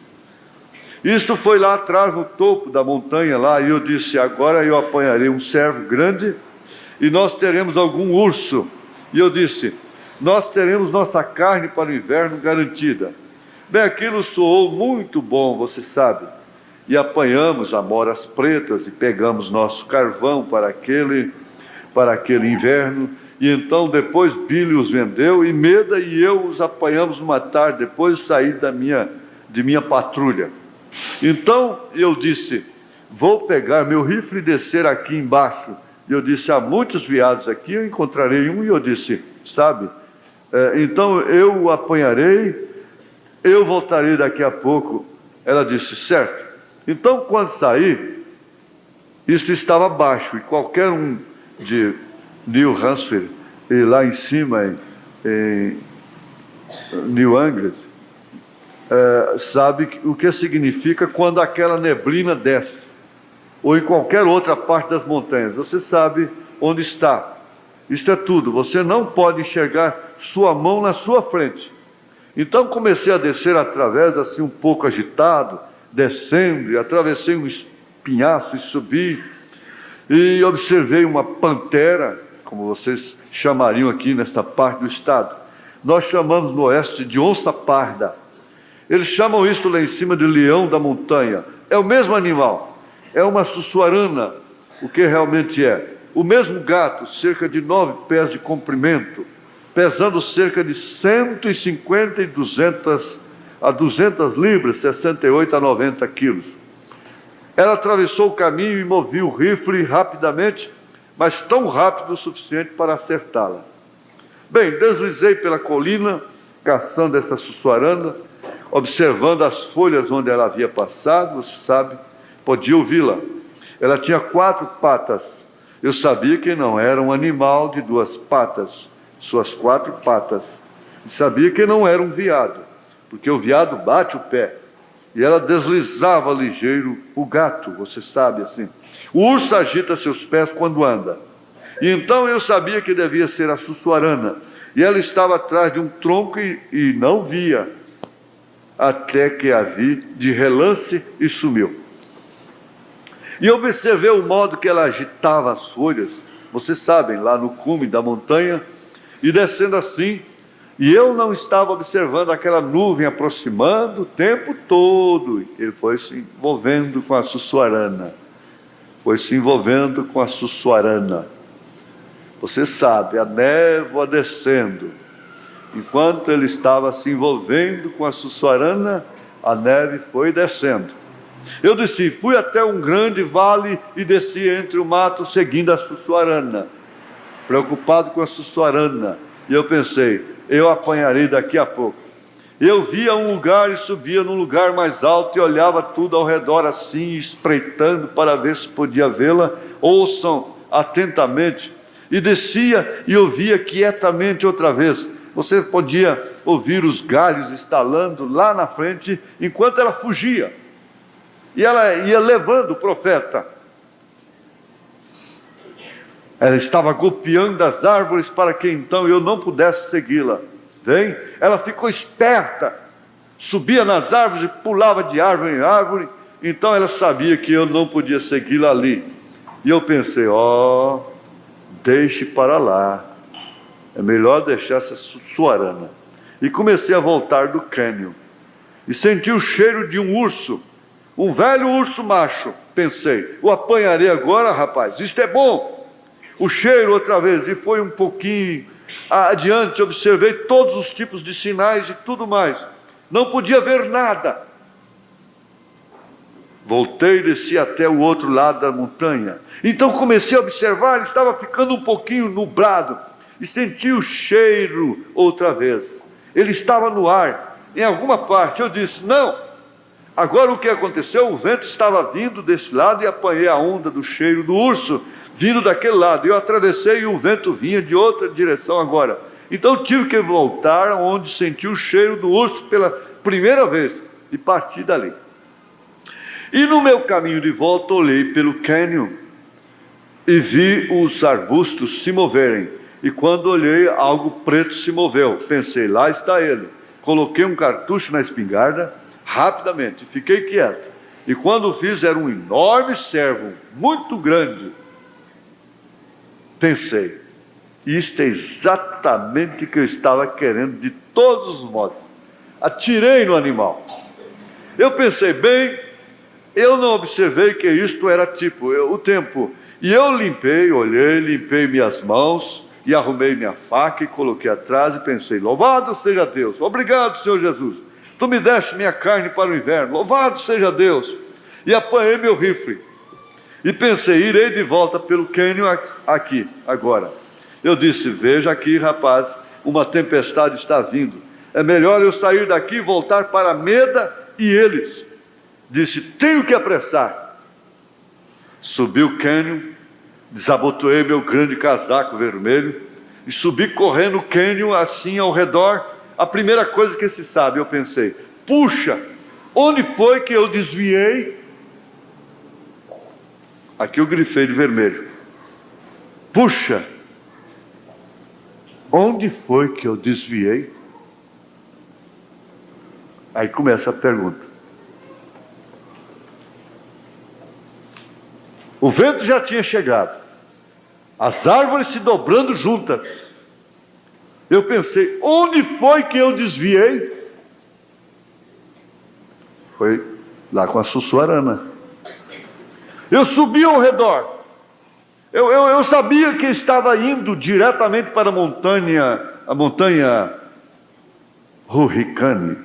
Isto foi lá atrás, no topo da montanha lá, e eu disse: agora eu apanharei um cervo grande e nós teremos algum urso. E eu disse: nós teremos nossa carne para o inverno garantida. Bem, aquilo soou muito bom, você sabe. E apanhamos amoras pretas e pegamos nosso carvão para aquele inverno. E então depois Billy os vendeu e Meda e eu os apanhamos uma tarde depois de sair de minha patrulha. Então eu disse: vou pegar meu rifle e descer aqui embaixo. E eu disse: há muitos veados aqui, eu encontrarei um. E eu disse: sabe, então eu o apanharei, eu voltarei daqui a pouco. Ela disse: certo. Então quando saí, isso estava baixo, e qualquer um de New Hampshire, e lá em cima em New England, sabe o que significa quando aquela neblina desce, ou em qualquer outra parte das montanhas. Você sabe onde está. Isto é tudo. Você não pode enxergar sua mão na sua frente. Então comecei a descer através, assim um pouco agitado, descendo, e atravessei um espinhaço e subi, e observei uma pantera, como vocês chamariam aqui nesta parte do estado. Nós chamamos no oeste de onça parda. Eles chamam isto lá em cima de leão da montanha. É o mesmo animal, é uma sussuarana, o que realmente é. O mesmo gato, cerca de 9 pés de comprimento, pesando cerca de 150 a 200 libras, 68 a 90 quilos. Ela atravessou o caminho e movia o rifle rapidamente, mas tão rápido o suficiente para acertá-la. Bem, deslizei pela colina, caçando essa sussuarana, observando as folhas onde ela havia passado. Você sabe, podia ouvi-la. Ela tinha 4 patas. Eu sabia que não era um animal de 2 patas, suas 4 patas. E sabia que não era um veado, porque o veado bate o pé. E ela deslizava ligeiro. O gato, você sabe assim. O urso agita seus pés quando anda. E então eu sabia que devia ser a sussuarana. E ela estava atrás de um tronco e não via, até que a vi de relance e sumiu. E observei o modo que ela agitava as folhas, vocês sabem, lá no cume da montanha, e descendo assim. E eu não estava observando aquela nuvem aproximando o tempo todo. Ele foi se envolvendo com a sussuarana. Foi se envolvendo com a sussuarana. Você sabe, a névoa descendo. Enquanto ele estava se envolvendo com a sussuarana, a neve foi descendo. Eu desci, fui até um grande vale e desci entre o mato seguindo a sussuarana. Preocupado com a sussuarana. E eu pensei: eu apanharei daqui a pouco. Eu via um lugar e subia num lugar mais alto e olhava tudo ao redor assim, espreitando para ver se podia vê-la. Ouçam atentamente. E descia e ouvia quietamente outra vez. Você podia ouvir os galhos estalando lá na frente, enquanto ela fugia. E ela ia levando o profeta. Ela estava golpeando as árvores para que então eu não pudesse segui-la. Vem, ela ficou esperta, subia nas árvores e pulava de árvore em árvore, então ela sabia que eu não podia segui-la ali. E eu pensei, deixe para lá, é melhor deixar essa suarana. E comecei a voltar do cânion, e senti o cheiro de um urso, um velho urso macho. Pensei, o apanharei agora, rapaz, isto é bom. O cheiro outra vez, e foi um pouquinho adiante, observei todos os tipos de sinais e tudo mais. Não podia ver nada. Voltei e desci até o outro lado da montanha. Então comecei a observar, ele estava ficando um pouquinho nublado. E senti o cheiro outra vez. Ele estava no ar, em alguma parte. Eu disse, não. Agora o que aconteceu? O vento estava vindo desse lado e apanhei a onda do cheiro do urso vindo daquele lado. Eu atravessei e o vento vinha de outra direção agora. Então tive que voltar onde senti o cheiro do urso pela primeira vez e parti dali. E no meu caminho de volta olhei pelo cânion e vi os arbustos se moverem. E quando olhei, algo preto se moveu. Pensei, lá está ele. Coloquei um cartucho na espingarda rapidamente, fiquei quieto. E quando fiz, era um enorme cervo, muito grande. Pensei, isto é exatamente o que eu estava querendo de todos os modos. Atirei no animal. Eu pensei, bem, eu não observei que isto era o tempo. E eu olhei, limpei minhas mãos e arrumei minha faca e coloquei atrás e pensei, louvado seja Deus, obrigado Senhor Jesus, tu me deste minha carne para o inverno, louvado seja Deus. E apanhei meu rifle. E pensei, irei de volta pelo cânion aqui, agora. Eu disse, veja aqui, rapaz, uma tempestade está vindo. É melhor eu sair daqui e voltar para Meda e eles. Disse, tenho que apressar. Subi o cânion, desabotoei meu grande casaco vermelho e subi correndo o cânion assim ao redor. A primeira coisa que se sabe, eu pensei, puxa, onde foi que eu desviei? Aqui eu grifei de vermelho. Puxa, onde foi que eu desviei? Aí começa a pergunta. O vento já tinha chegado, as árvores se dobrando juntas. Eu pensei, onde foi que eu desviei? Foi lá com a Sussuarana. Eu subi ao redor. Eu sabia que estava indo diretamente para a montanha Hurricane.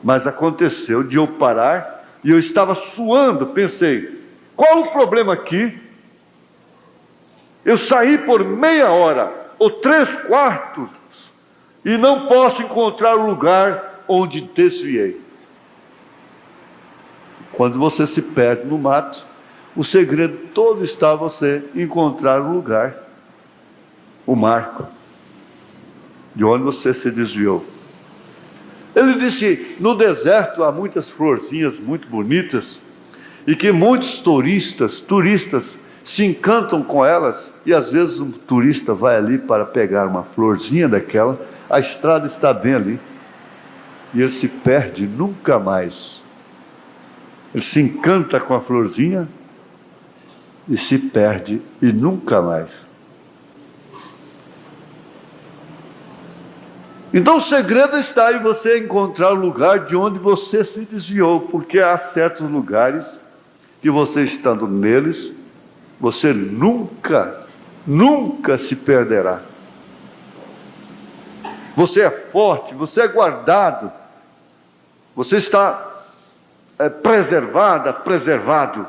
Mas aconteceu de eu parar e eu estava suando. Pensei, qual o problema aqui? Eu saí por meia hora ou 3/4 e não posso encontrar o lugar onde desviei. Quando você se perde no mato, o segredo todo está você encontrar o lugar, o marco, de onde você se desviou. Ele disse, no deserto há muitas florzinhas muito bonitas, e que muitos turistas se encantam com elas, e às vezes um turista vai ali para pegar uma florzinha daquela, a estrada está bem ali, e ele se perde nunca mais. Ele se encanta com a florzinha e se perde e nunca mais. Então o segredo está em você encontrar o lugar de onde você se desviou, porque há certos lugares que você estando neles, você nunca se perderá. Você é forte, você é guardado, você está preservado.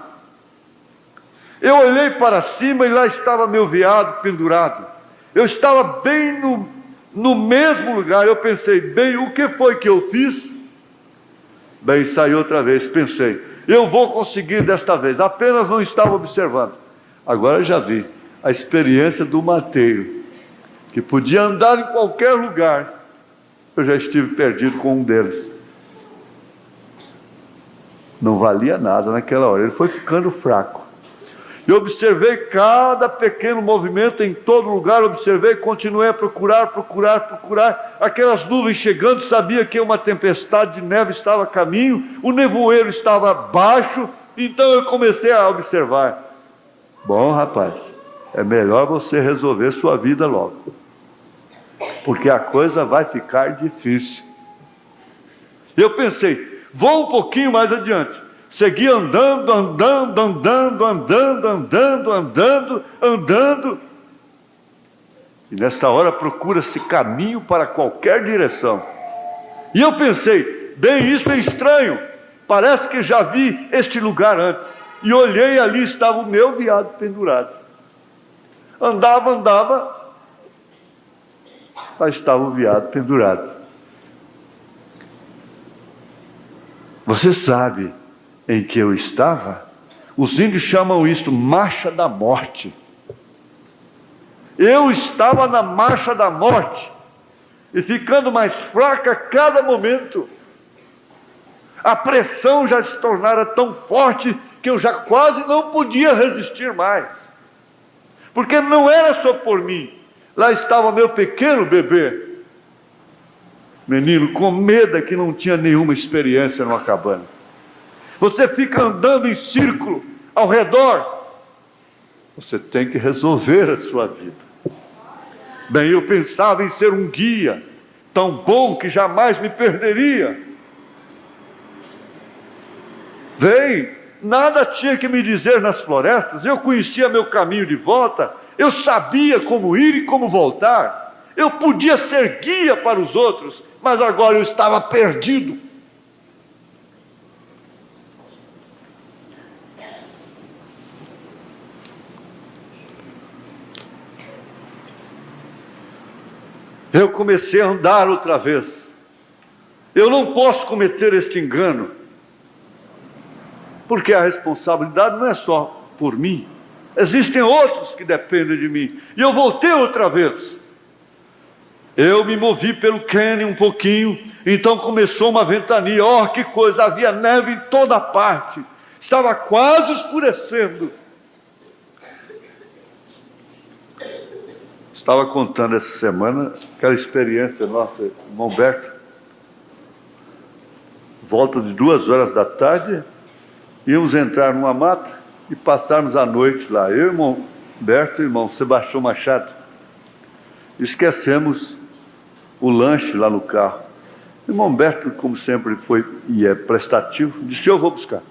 Eu olhei para cima e lá estava meu veado pendurado. Eu estava bem no mesmo lugar. Eu pensei, bem, o que foi que eu fiz? Bem, saí outra vez, pensei, eu vou conseguir desta vez, apenas não estava observando. Agora eu já vi a experiência do mateiro, que podia andar em qualquer lugar. Eu já estive perdido com um deles. Não valia nada naquela hora, ele foi ficando fraco. Eu observei cada pequeno movimento em todo lugar, observei, continuei a procurar, aquelas nuvens chegando, sabia que uma tempestade de neve estava a caminho, o nevoeiro estava baixo, então eu comecei a observar. Bom, rapaz, é melhor você resolver sua vida logo, porque a coisa vai ficar difícil. Eu pensei, vou um pouquinho mais adiante. Segui andando. E nessa hora procura-se caminho para qualquer direção. E eu pensei, bem, isso é estranho. Parece que já vi este lugar antes. E olhei, ali estava o meu veado pendurado. Andava, lá estava o veado pendurado. Você sabe em que eu estava? Os índios chamam isto marcha da morte. Eu estava na marcha da morte, e ficando mais fraca a cada momento. A pressão já se tornara tão forte que eu já quase não podia resistir mais. Porque não era só por mim. Lá estava meu pequeno bebê, menino com medo, que não tinha nenhuma experiência numa cabana. Você fica andando em círculo ao redor. Você tem que resolver a sua vida. Bem, eu pensava em ser um guia tão bom que jamais me perderia. Bem, nada tinha que me dizer nas florestas. Eu conhecia meu caminho de volta. Eu sabia como ir e como voltar. Eu podia ser guia para os outros, mas agora eu estava perdido. Eu comecei a andar outra vez. Eu não posso cometer este engano, porque a responsabilidade não é só por mim. Existem outros que dependem de mim. E eu voltei outra vez. Eu me movi pelo cânion um pouquinho, então começou uma ventania. Oh, que coisa! Havia neve em toda parte. Estava quase escurecendo. Estava contando essa semana aquela experiência nossa, irmão Humberto. Volta de 2 horas da tarde, íamos entrar numa mata e passarmos a noite lá. Eu, irmão Humberto e irmão Sebastião Machado. Esquecemos o lanche lá no carro. O irmão Humberto, como sempre foi e é prestativo, disse, eu vou buscar.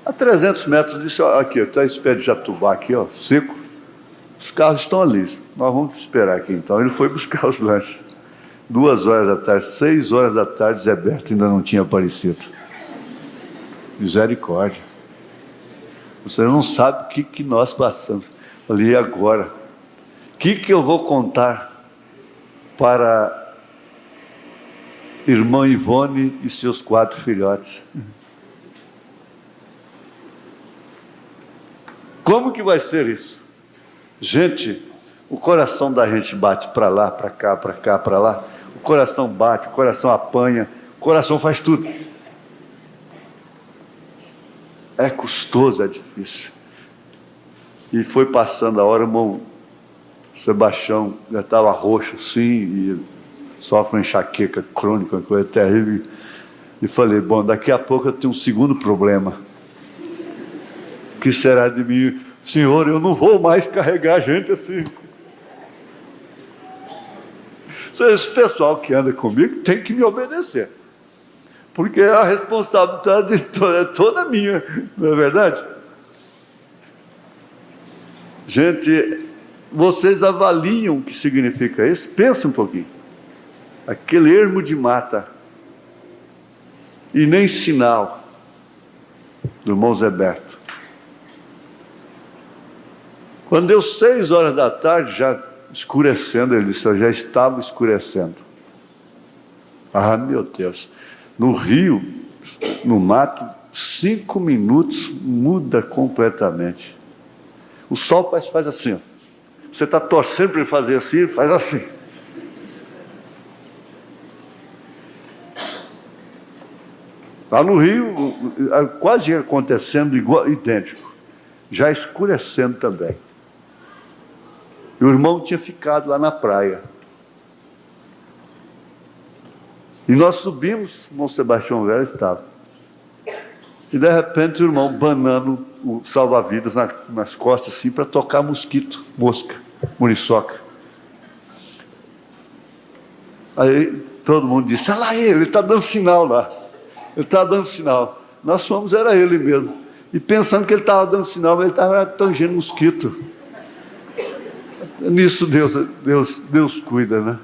A 300 metros, disse, ó, aqui, está esse pé de jatubá aqui, ó, seco. Os carros estão ali, nós vamos esperar aqui então. Ele foi buscar os lanches. 2 horas da tarde, 6 horas da tarde, Zé Berto ainda não tinha aparecido. Misericórdia. Você não sabe o que nós passamos. Falei, e agora? O que eu vou contar para irmã Ivone e seus 4 filhotes? Como que vai ser isso? Gente, o coração da gente bate para lá, para cá, para lá. O coração bate, o coração apanha, o coração faz tudo. É custoso, é difícil. E foi passando a hora, o irmão Sebastião já estava roxo, sim, e sofre uma enxaqueca crônica, uma coisa terrível. E falei, bom, daqui a pouco eu tenho um segundo problema. O que será de mim? Senhor, eu não vou mais carregar gente assim. Esse pessoal que anda comigo tem que me obedecer, porque a responsabilidade é toda minha, não é verdade? Gente, vocês avaliam o que significa isso? Pensa um pouquinho. Aquele ermo de mata, e nem sinal do irmão Zé Berto. Quando deu 6 horas da tarde, já escurecendo. Ele disse, já estava escurecendo. Ah, meu Deus. No rio, no mato, 5 minutos muda completamente. O sol faz assim, ó. Você está torcendo para ele fazer assim, ele faz assim. Lá no Rio, quase acontecendo igual, idêntico. Já escurecendo também. E o irmão tinha ficado lá na praia. E nós subimos, o irmão Sebastião Velho estava. E de repente o irmão banando o salva-vidas nas costas assim para tocar mosquito, mosca, muriçoca. Aí todo mundo disse, olha lá ele está dando sinal lá. Ele estava dando sinal. Nós fomos, era ele mesmo. E pensando que ele estava dando sinal, mas ele estava tangendo mosquito. Nisso Deus cuida, né?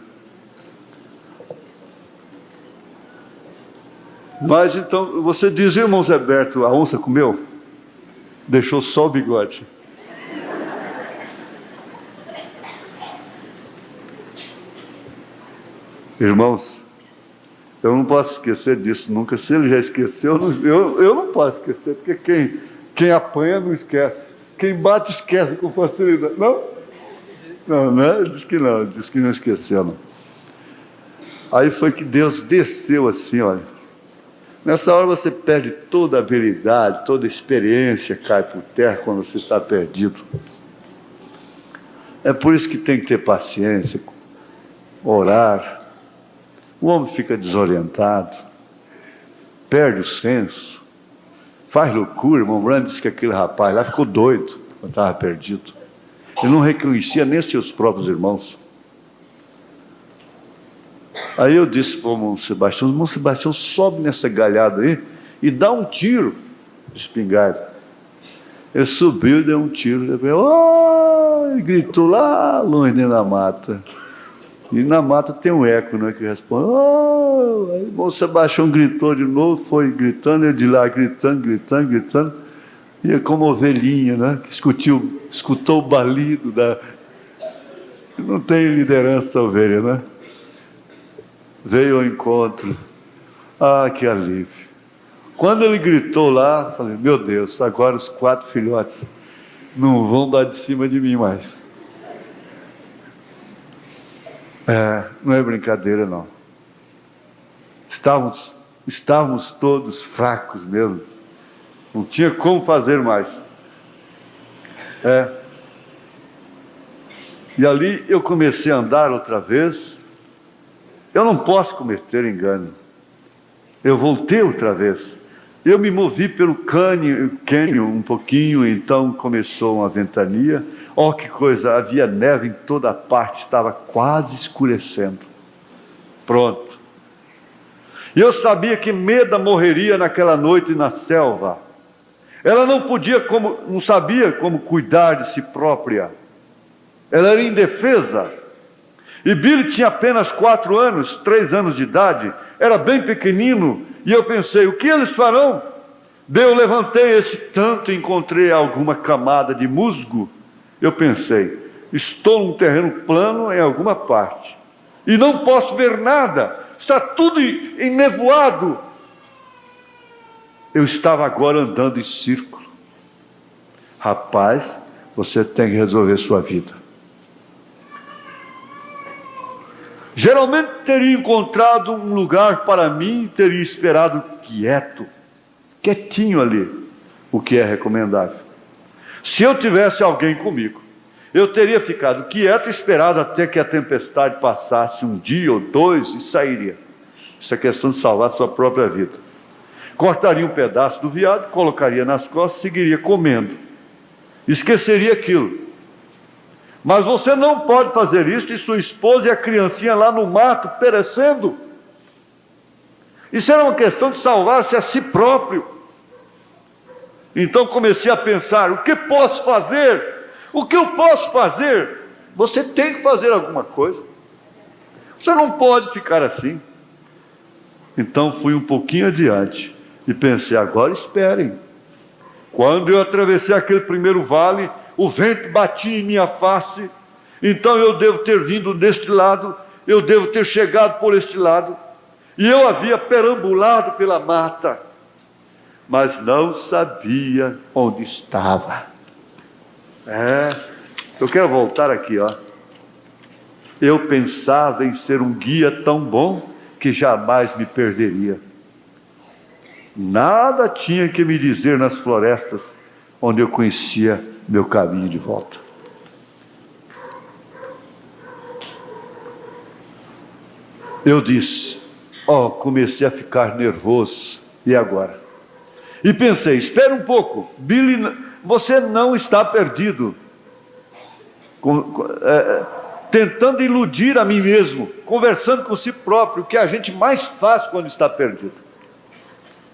Mas então, você diz, irmão Zé Berto, a onça comeu? Deixou só o bigode. Irmãos, eu não posso esquecer disso nunca. Se ele já esqueceu, eu não posso esquecer, porque quem apanha não esquece. Quem bate esquece com facilidade. Não? Não, né? Ele disse que não esqueceu. Não. Aí foi que Deus desceu assim, olha. Nessa hora você perde toda a habilidade, toda a experiência cai por terra quando você está perdido. É por isso que tem que ter paciência, orar. O homem fica desorientado, perde o senso, faz loucura. Irmão Brando disse que aquele rapaz lá ficou doido quando estava perdido. Ele não reconhecia nem seus próprios irmãos. Aí eu disse para o irmão Sebastião, sobe nessa galhada aí e dá um tiro de espingarda. Ele subiu e deu um tiro. Ele gritou lá longe dentro da mata. E na mata tem um eco, né, que responde. Aí o irmão Sebastião gritou de novo, foi gritando, ele de lá gritando. E é como ovelhinha, né, que escutou o balido da... Não tem liderança a ovelha, né? Veio ao encontro. Ah, que alívio. Quando ele gritou lá, falei, meu Deus, agora os 4 filhotes não vão dar de cima de mim mais. Não é brincadeira, não. Estávamos todos fracos mesmo. Não tinha como fazer mais. E ali eu comecei a andar outra vez. Eu não posso cometer engano. Eu voltei outra vez. Eu me movi pelo cânion um pouquinho, então começou uma ventania. Oh, que coisa, havia neve em toda a parte, estava quase escurecendo. Pronto. E eu sabia que Meda morreria naquela noite na selva. Ela não sabia como cuidar de si própria. Ela era indefesa. E Billy tinha apenas 4 anos, 3 anos de idade, era bem pequenino, e eu pensei, o que eles farão? Daí eu levantei esse tanto e encontrei alguma camada de musgo. Eu pensei, estou num terreno plano em alguma parte, e não posso ver nada, está tudo enevoado. Eu estava agora andando em círculo. Rapaz, você tem que resolver sua vida. Geralmente teria encontrado um lugar para mim e teria esperado quietinho ali, o que é recomendável. Se eu tivesse alguém comigo, eu teria ficado quieto e esperado até que a tempestade passasse 1 dia ou 2 e sairia. Isso é questão de salvar a sua própria vida. Cortaria um pedaço do veado, colocaria nas costas e seguiria comendo. Esqueceria aquilo. Mas você não pode fazer isso e sua esposa e a criancinha lá no mato perecendo. Isso era uma questão de salvar-se a si próprio. Então comecei a pensar, o que posso fazer? O que eu posso fazer? Você tem que fazer alguma coisa. Você não pode ficar assim. Então fui um pouquinho adiante e pensei, agora esperem. Quando eu atravessei aquele primeiro vale, o vento batia em minha face, Então eu devo ter vindo deste lado, eu devo ter chegado por este lado, e eu havia perambulado pela mata, mas não sabia onde estava. Eu quero voltar aqui, ó. Eu pensava em ser um guia tão bom que jamais me perderia. Nada tinha que me dizer nas florestas, onde eu conhecia meu caminho de volta. Eu disse, comecei a ficar nervoso, e agora? E pensei, espera um pouco, Billy, você não está perdido. Tentando iludir a mim mesmo, conversando com si próprio, o que a gente mais faz quando está perdido.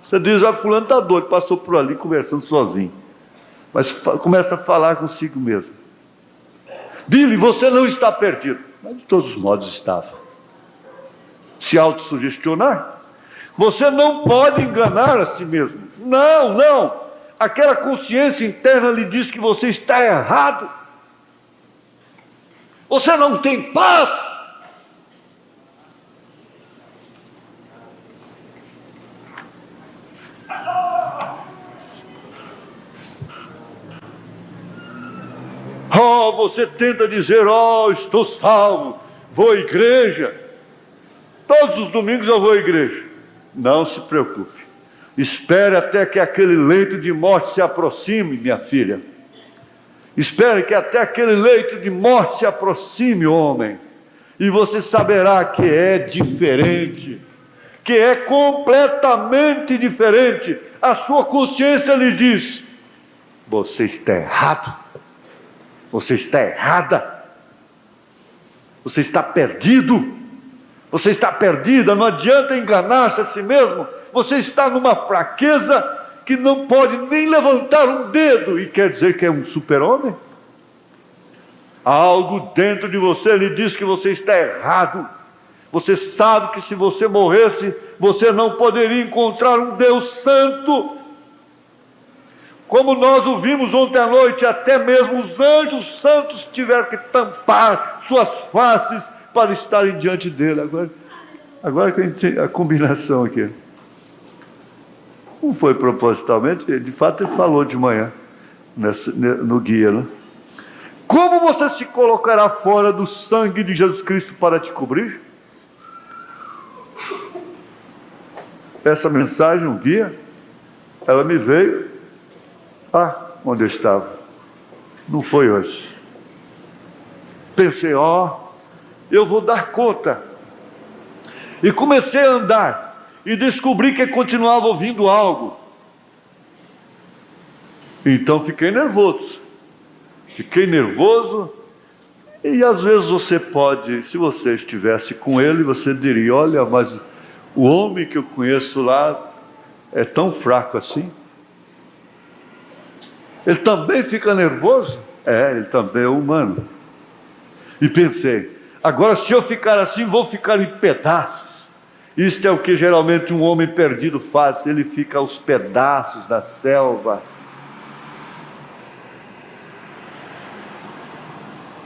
Você diz, fulano está doido, passou por ali conversando sozinho. Mas começa a falar consigo mesmo. Billy, você não está perdido. Mas de todos os modos estava. Se autossugestionar. Você não pode enganar a si mesmo. Não. Aquela consciência interna lhe diz que você está errado. Você não tem paz. Você tenta dizer, estou salvo, vou à igreja. Todos os domingos eu vou à igreja. Não se preocupe. Espere até que aquele leito de morte se aproxime, minha filha. Espere que até aquele leito de morte se aproxime, homem. E você saberá que é diferente. Que é completamente diferente. A sua consciência lhe diz, você está errado. Você está errada. Você está perdido. Você está perdida. Não adianta enganar-se a si mesmo. Você está numa fraqueza que não pode nem levantar um dedo. E quer dizer que é um super-homem? Algo dentro de você lhe diz que você está errado. Você sabe que se você morresse, você não poderia encontrar um Deus santo. Como nós ouvimos ontem à noite, até mesmo os anjos santos tiveram que tampar suas faces para estarem diante dele. Agora que a gente tem a combinação aqui. Não foi propositalmente, de fato ele falou de manhã, no guia, né? Como você se colocará fora do sangue de Jesus Cristo para te cobrir? Essa mensagem, um guia, ela me veio, onde eu estava. Não foi hoje. Pensei, eu vou dar conta. E comecei a andar, e descobri que continuava ouvindo algo. Então fiquei nervoso. E às vezes você pode, se você estivesse com ele, você diria, olha, mas o homem que eu conheço lá é tão fraco assim. Ele também fica nervoso? Ele também é humano. E pensei, agora se eu ficar assim, vou ficar em pedaços. Isto é o que geralmente um homem perdido faz, ele fica aos pedaços na selva.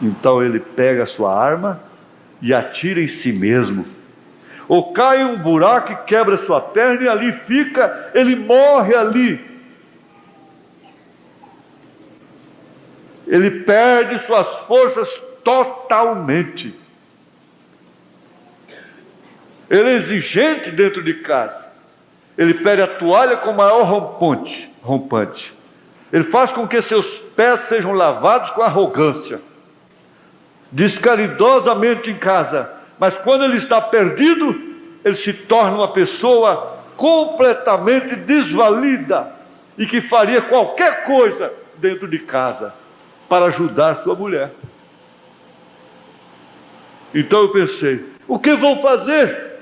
Então ele pega a sua arma e atira em si mesmo. Ou cai em um buraco e quebra sua perna e ali fica, ele morre ali. Ele perde suas forças totalmente. Ele é exigente dentro de casa. Ele pede a toalha com maior rompante. Ele faz com que seus pés sejam lavados com arrogância. Descaridosamente em casa. Mas quando ele está perdido, ele se torna uma pessoa completamente desvalida e que faria qualquer coisa dentro de casa para ajudar sua mulher. Então eu pensei, o que vou fazer?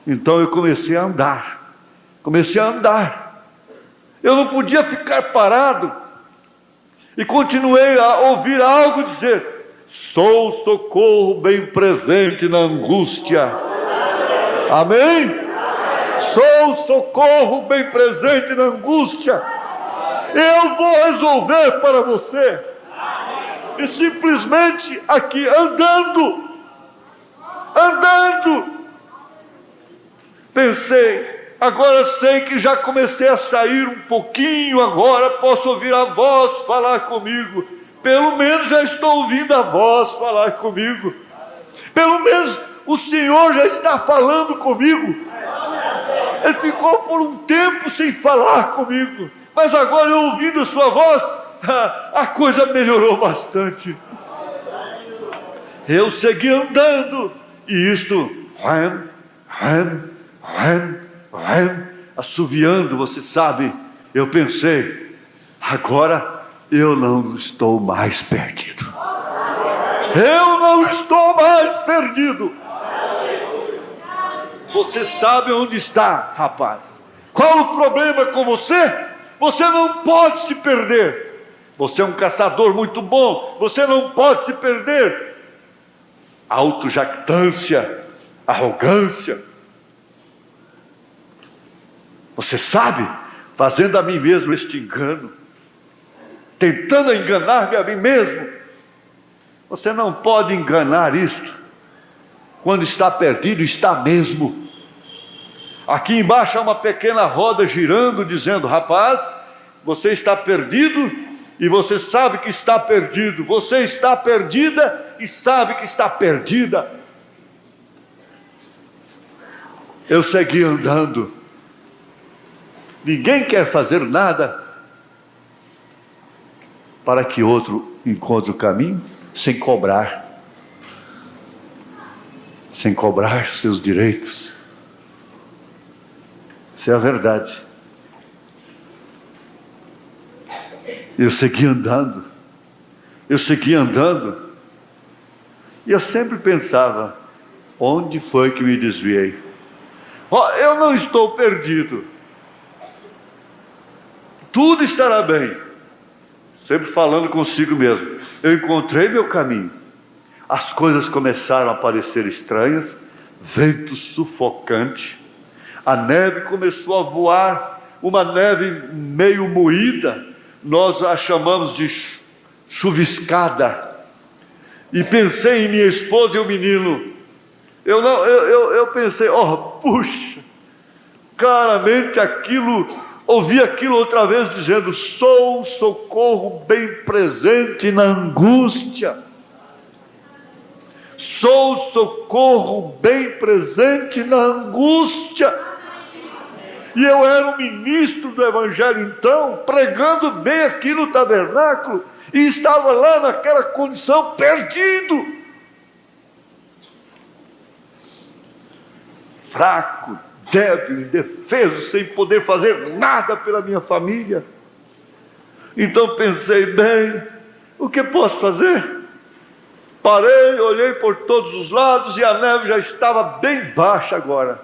Então eu comecei a andar. Eu não podia ficar parado. E continuei a ouvir algo dizer, sou o socorro bem presente na angústia. Amém? Sou o socorro bem presente na angústia. Eu vou resolver para você. e simplesmente aqui andando. Pensei, agora sei que já comecei a sair um pouquinho, agora posso ouvir a voz falar comigo. Pelo menos já estou ouvindo a voz falar comigo. Pelo menos o Senhor já está falando comigo. Ele ficou por um tempo sem falar comigo, mas agora eu ouvindo a sua voz, a coisa melhorou bastante. Eu segui andando, e isto, assoviando, você sabe. Eu pensei, agora eu não estou mais perdido. Eu não estou mais perdido. Você sabe onde está, rapaz. Qual o problema com você? Você não pode se perder. Você é um caçador muito bom, você não pode se perder. Autojactância, arrogância. Você sabe, fazendo a mim mesmo este engano, tentando enganar-me a mim mesmo. Você não pode enganar isto. Quando está perdido, está mesmo. Aqui embaixo há uma pequena roda girando, dizendo, rapaz, você está perdido e você sabe que está perdido. Você está perdida e sabe que está perdida. Eu segui andando. Ninguém quer fazer nada para que outro encontre o caminho sem cobrar. Sem cobrar seus direitos. Isso é a verdade. Eu segui andando. E eu sempre pensava, onde foi que me desviei? Eu não estou perdido. Tudo estará bem. Sempre falando consigo mesmo. Eu encontrei meu caminho. As coisas começaram a parecer estranhas, vento sufocante, a neve começou a voar, uma neve meio moída, nós a chamamos de chuviscada, e pensei em minha esposa e o menino, eu pensei, puxa, claramente ouvi aquilo outra vez dizendo, sou socorro bem presente na angústia. Sou socorro bem presente na angústia. E eu era um ministro do Evangelho então, pregando bem aqui no tabernáculo, e estava lá naquela condição, perdido. Fraco, débil, indefeso, sem poder fazer nada pela minha família. Então pensei, bem, o que posso fazer? Parei, olhei por todos os lados e a neve já estava bem baixa agora.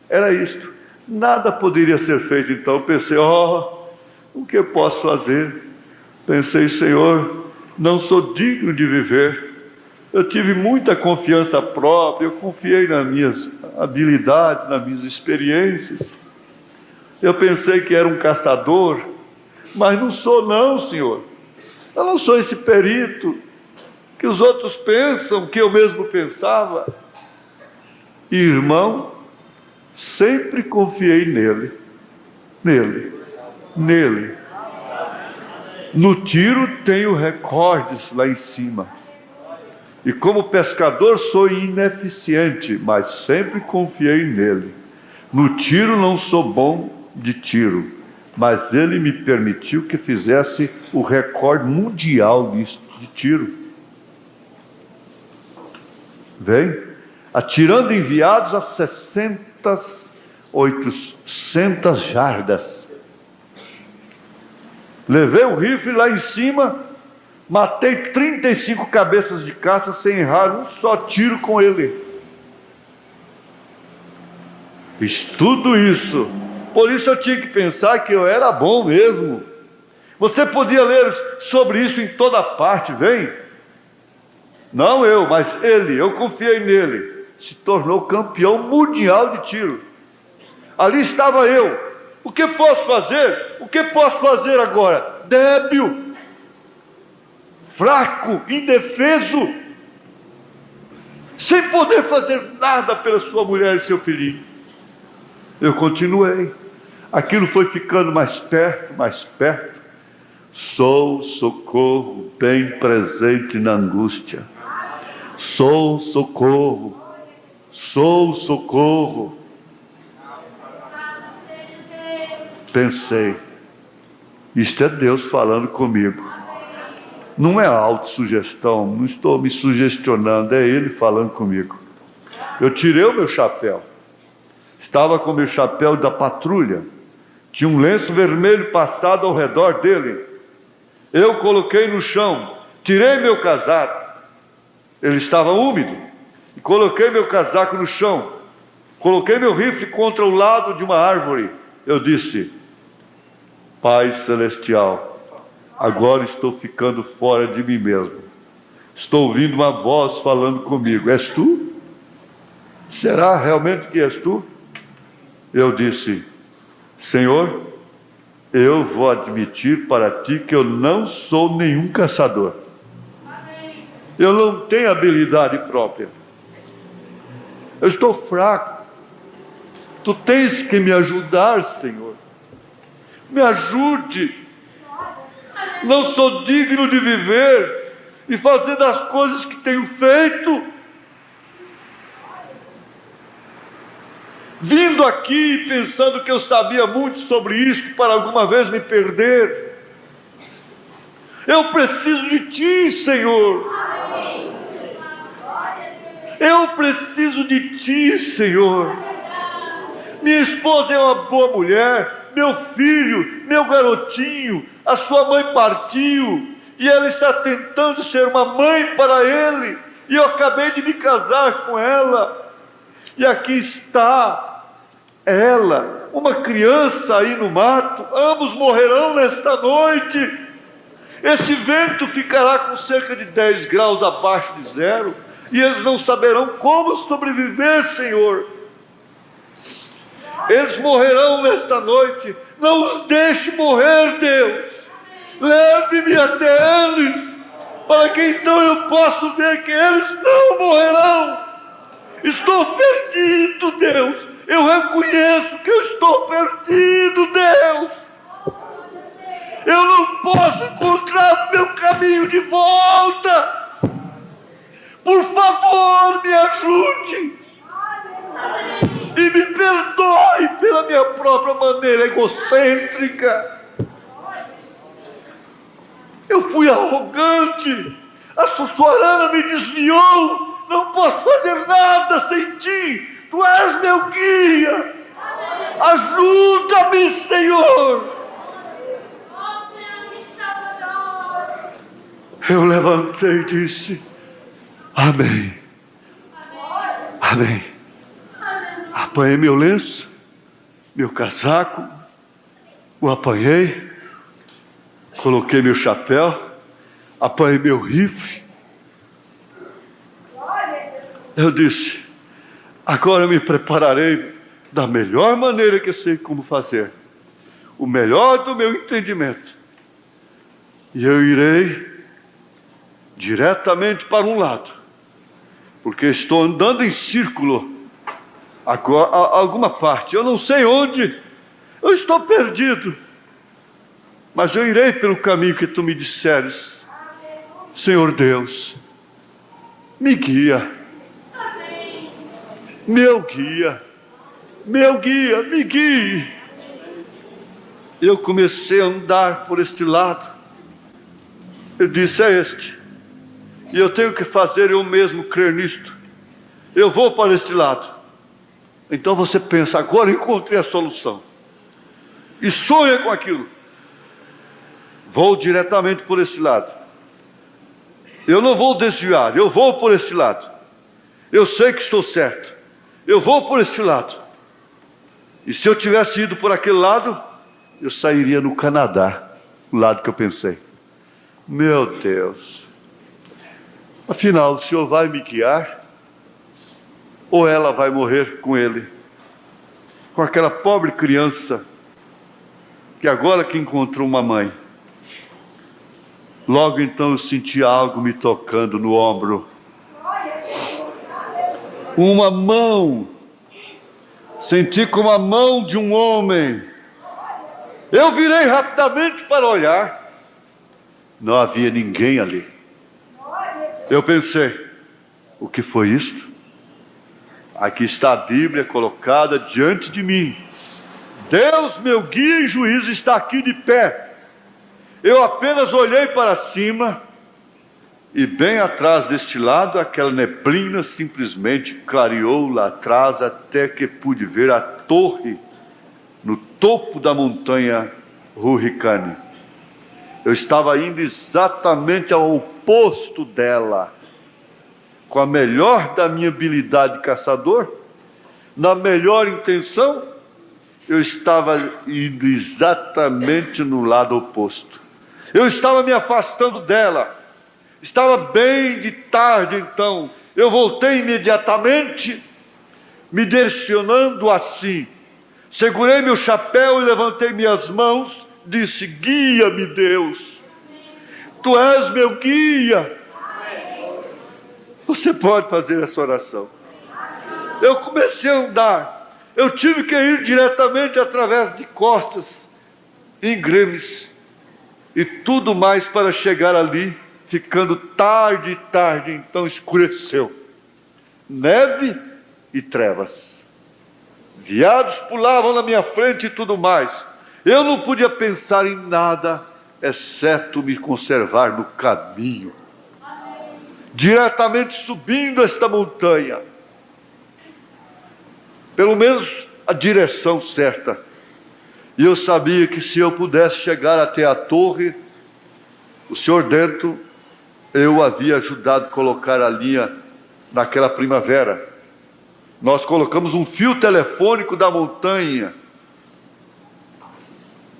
Era isto. Nada poderia ser feito então. Pensei, o que eu posso fazer? Pensei, Senhor, não sou digno de viver. Eu tive muita confiança própria, eu confiei nas minhas habilidades, nas minhas experiências. Eu pensei que era um caçador, mas não sou não, Senhor. Eu não sou esse perito que os outros pensam, que eu mesmo pensava. Irmão, sempre confiei nele. No tiro tenho recordes lá em cima. E como pescador sou ineficiente, mas sempre confiei nele. No tiro não sou bom de tiro, mas ele me permitiu que fizesse o recorde mundial de tiro. Vem, atirando enviados a 800 jardas. Levei o rifle lá em cima, matei 35 cabeças de caça sem errar um só tiro com ele. Fiz tudo isso. Por isso eu tinha que pensar que eu era bom mesmo. Você podia ler sobre isso em toda parte, vem. Não eu, mas ele, eu confiei nele. Se tornou campeão mundial de tiro. Ali estava eu. O que posso fazer? O que posso fazer agora? Débil, fraco, indefeso, sem poder fazer nada pela sua mulher e seu filhinho. Eu continuei. Aquilo foi ficando mais perto, mais perto. Sou socorro bem presente na angústia. Sou socorro. Sou socorro. Pensei, isto é Deus falando comigo. Não é autossugestão, não estou me sugestionando, é Ele falando comigo. Eu tirei o meu chapéu. Estava com o meu chapéu da patrulha. Tinha um lenço vermelho passado ao redor dele. Eu coloquei no chão, tirei meu casaco. Ele estava úmido. E coloquei meu casaco no chão. Coloquei meu rifle contra o lado de uma árvore. Eu disse: Pai Celestial, agora estou ficando fora de mim mesmo. Estou ouvindo uma voz falando comigo. És tu? Será realmente que és tu? Eu disse: Senhor, eu vou admitir para ti que eu não sou nenhum caçador. Eu não tenho habilidade própria. Eu estou fraco. Tu tens que me ajudar, Senhor. Me ajude. Não sou digno de viver e fazer das coisas que tenho feito. Vindo aqui pensando que eu sabia muito sobre isto para alguma vez me perder. Eu preciso de ti, Senhor. Eu preciso de ti, Senhor. Minha esposa é uma boa mulher, meu filho, meu garotinho, a sua mãe partiu e ela está tentando ser uma mãe para ele, e eu acabei de me casar com ela, e aqui está ela, uma criança aí no mato. Ambos morrerão nesta noite. Este vento ficará com cerca de 10 graus abaixo de zero, e eles não saberão como sobreviver, Senhor. Eles morrerão nesta noite. Não os deixe morrer, Deus. Leve-me até eles, para que então eu possa ver que eles não morrerão. Estou perdido, Deus. Eu reconheço que eu estou perdido, Deus. Eu não posso encontrar meu caminho de volta. Por favor, me ajude. E me perdoe pela minha própria maneira egocêntrica. Eu fui arrogante. A Sussuarana me desviou. Não posso fazer nada sem ti. Tu és meu guia. Ajuda-me, Senhor. Eu levantei e disse: Amém. Amém. Apanhei meu lenço, meu casaco, o apanhei, coloquei meu chapéu, apanhei meu rifle. Eu disse: agora eu me prepararei da melhor maneira que eu sei como fazer, o melhor do meu entendimento, e eu irei diretamente para um lado, porque estou andando em círculo agora, a alguma parte, eu não sei onde, eu estou perdido, mas eu irei pelo caminho que tu me disseres. Senhor Deus, me guia, meu guia, me guie. Eu comecei a andar por este lado. Eu disse: é este, e eu tenho que fazer eu mesmo crer nisto. Eu vou para este lado. Então você pensa: agora encontrei a solução, e sonha com aquilo. Vou diretamente por este lado. Eu não vou desviar, eu vou por este lado. Eu sei que estou certo. Eu vou por este lado. E se eu tivesse ido por aquele lado, eu sairia no Canadá, o lado que eu pensei. Meu Deus. Afinal, o Senhor vai me guiar? Ou ela vai morrer com ele? Com aquela pobre criança, que agora que encontrou uma mãe. Logo então eu senti algo me tocando no ombro. Uma mão. Senti como a mão de um homem. Eu virei rapidamente para olhar. Não havia ninguém ali. Eu pensei, o que foi isto? Aqui está a Bíblia colocada diante de mim. Deus, meu guia e juiz, está aqui de pé. Eu apenas olhei para cima e bem atrás deste lado, aquela neblina simplesmente clareou lá atrás até que pude ver a torre no topo da montanha Hurricane. Eu estava indo exatamente ao oposto dela. Com a melhor da minha habilidade de caçador, na melhor intenção, eu estava indo exatamente no lado oposto. Eu estava me afastando dela. Estava bem de tarde, então. Eu voltei imediatamente, me direcionando assim. Segurei meu chapéu e levantei minhas mãos. Disse, guia-me, Deus. Tu és meu guia. Você pode fazer essa oração. Eu comecei a andar. Eu tive que ir diretamente através de costas, íngremes e tudo mais para chegar ali, ficando tarde, então escureceu. Neve e trevas. Veados pulavam na minha frente e tudo mais. Eu não podia pensar em nada, exceto me conservar no caminho. Diretamente subindo esta montanha. Pelo menos a direção certa. E eu sabia que se eu pudesse chegar até a torre, o senhor dentro, eu havia ajudado a colocar a linha naquela primavera. Nós colocamos um fio telefônico da montanha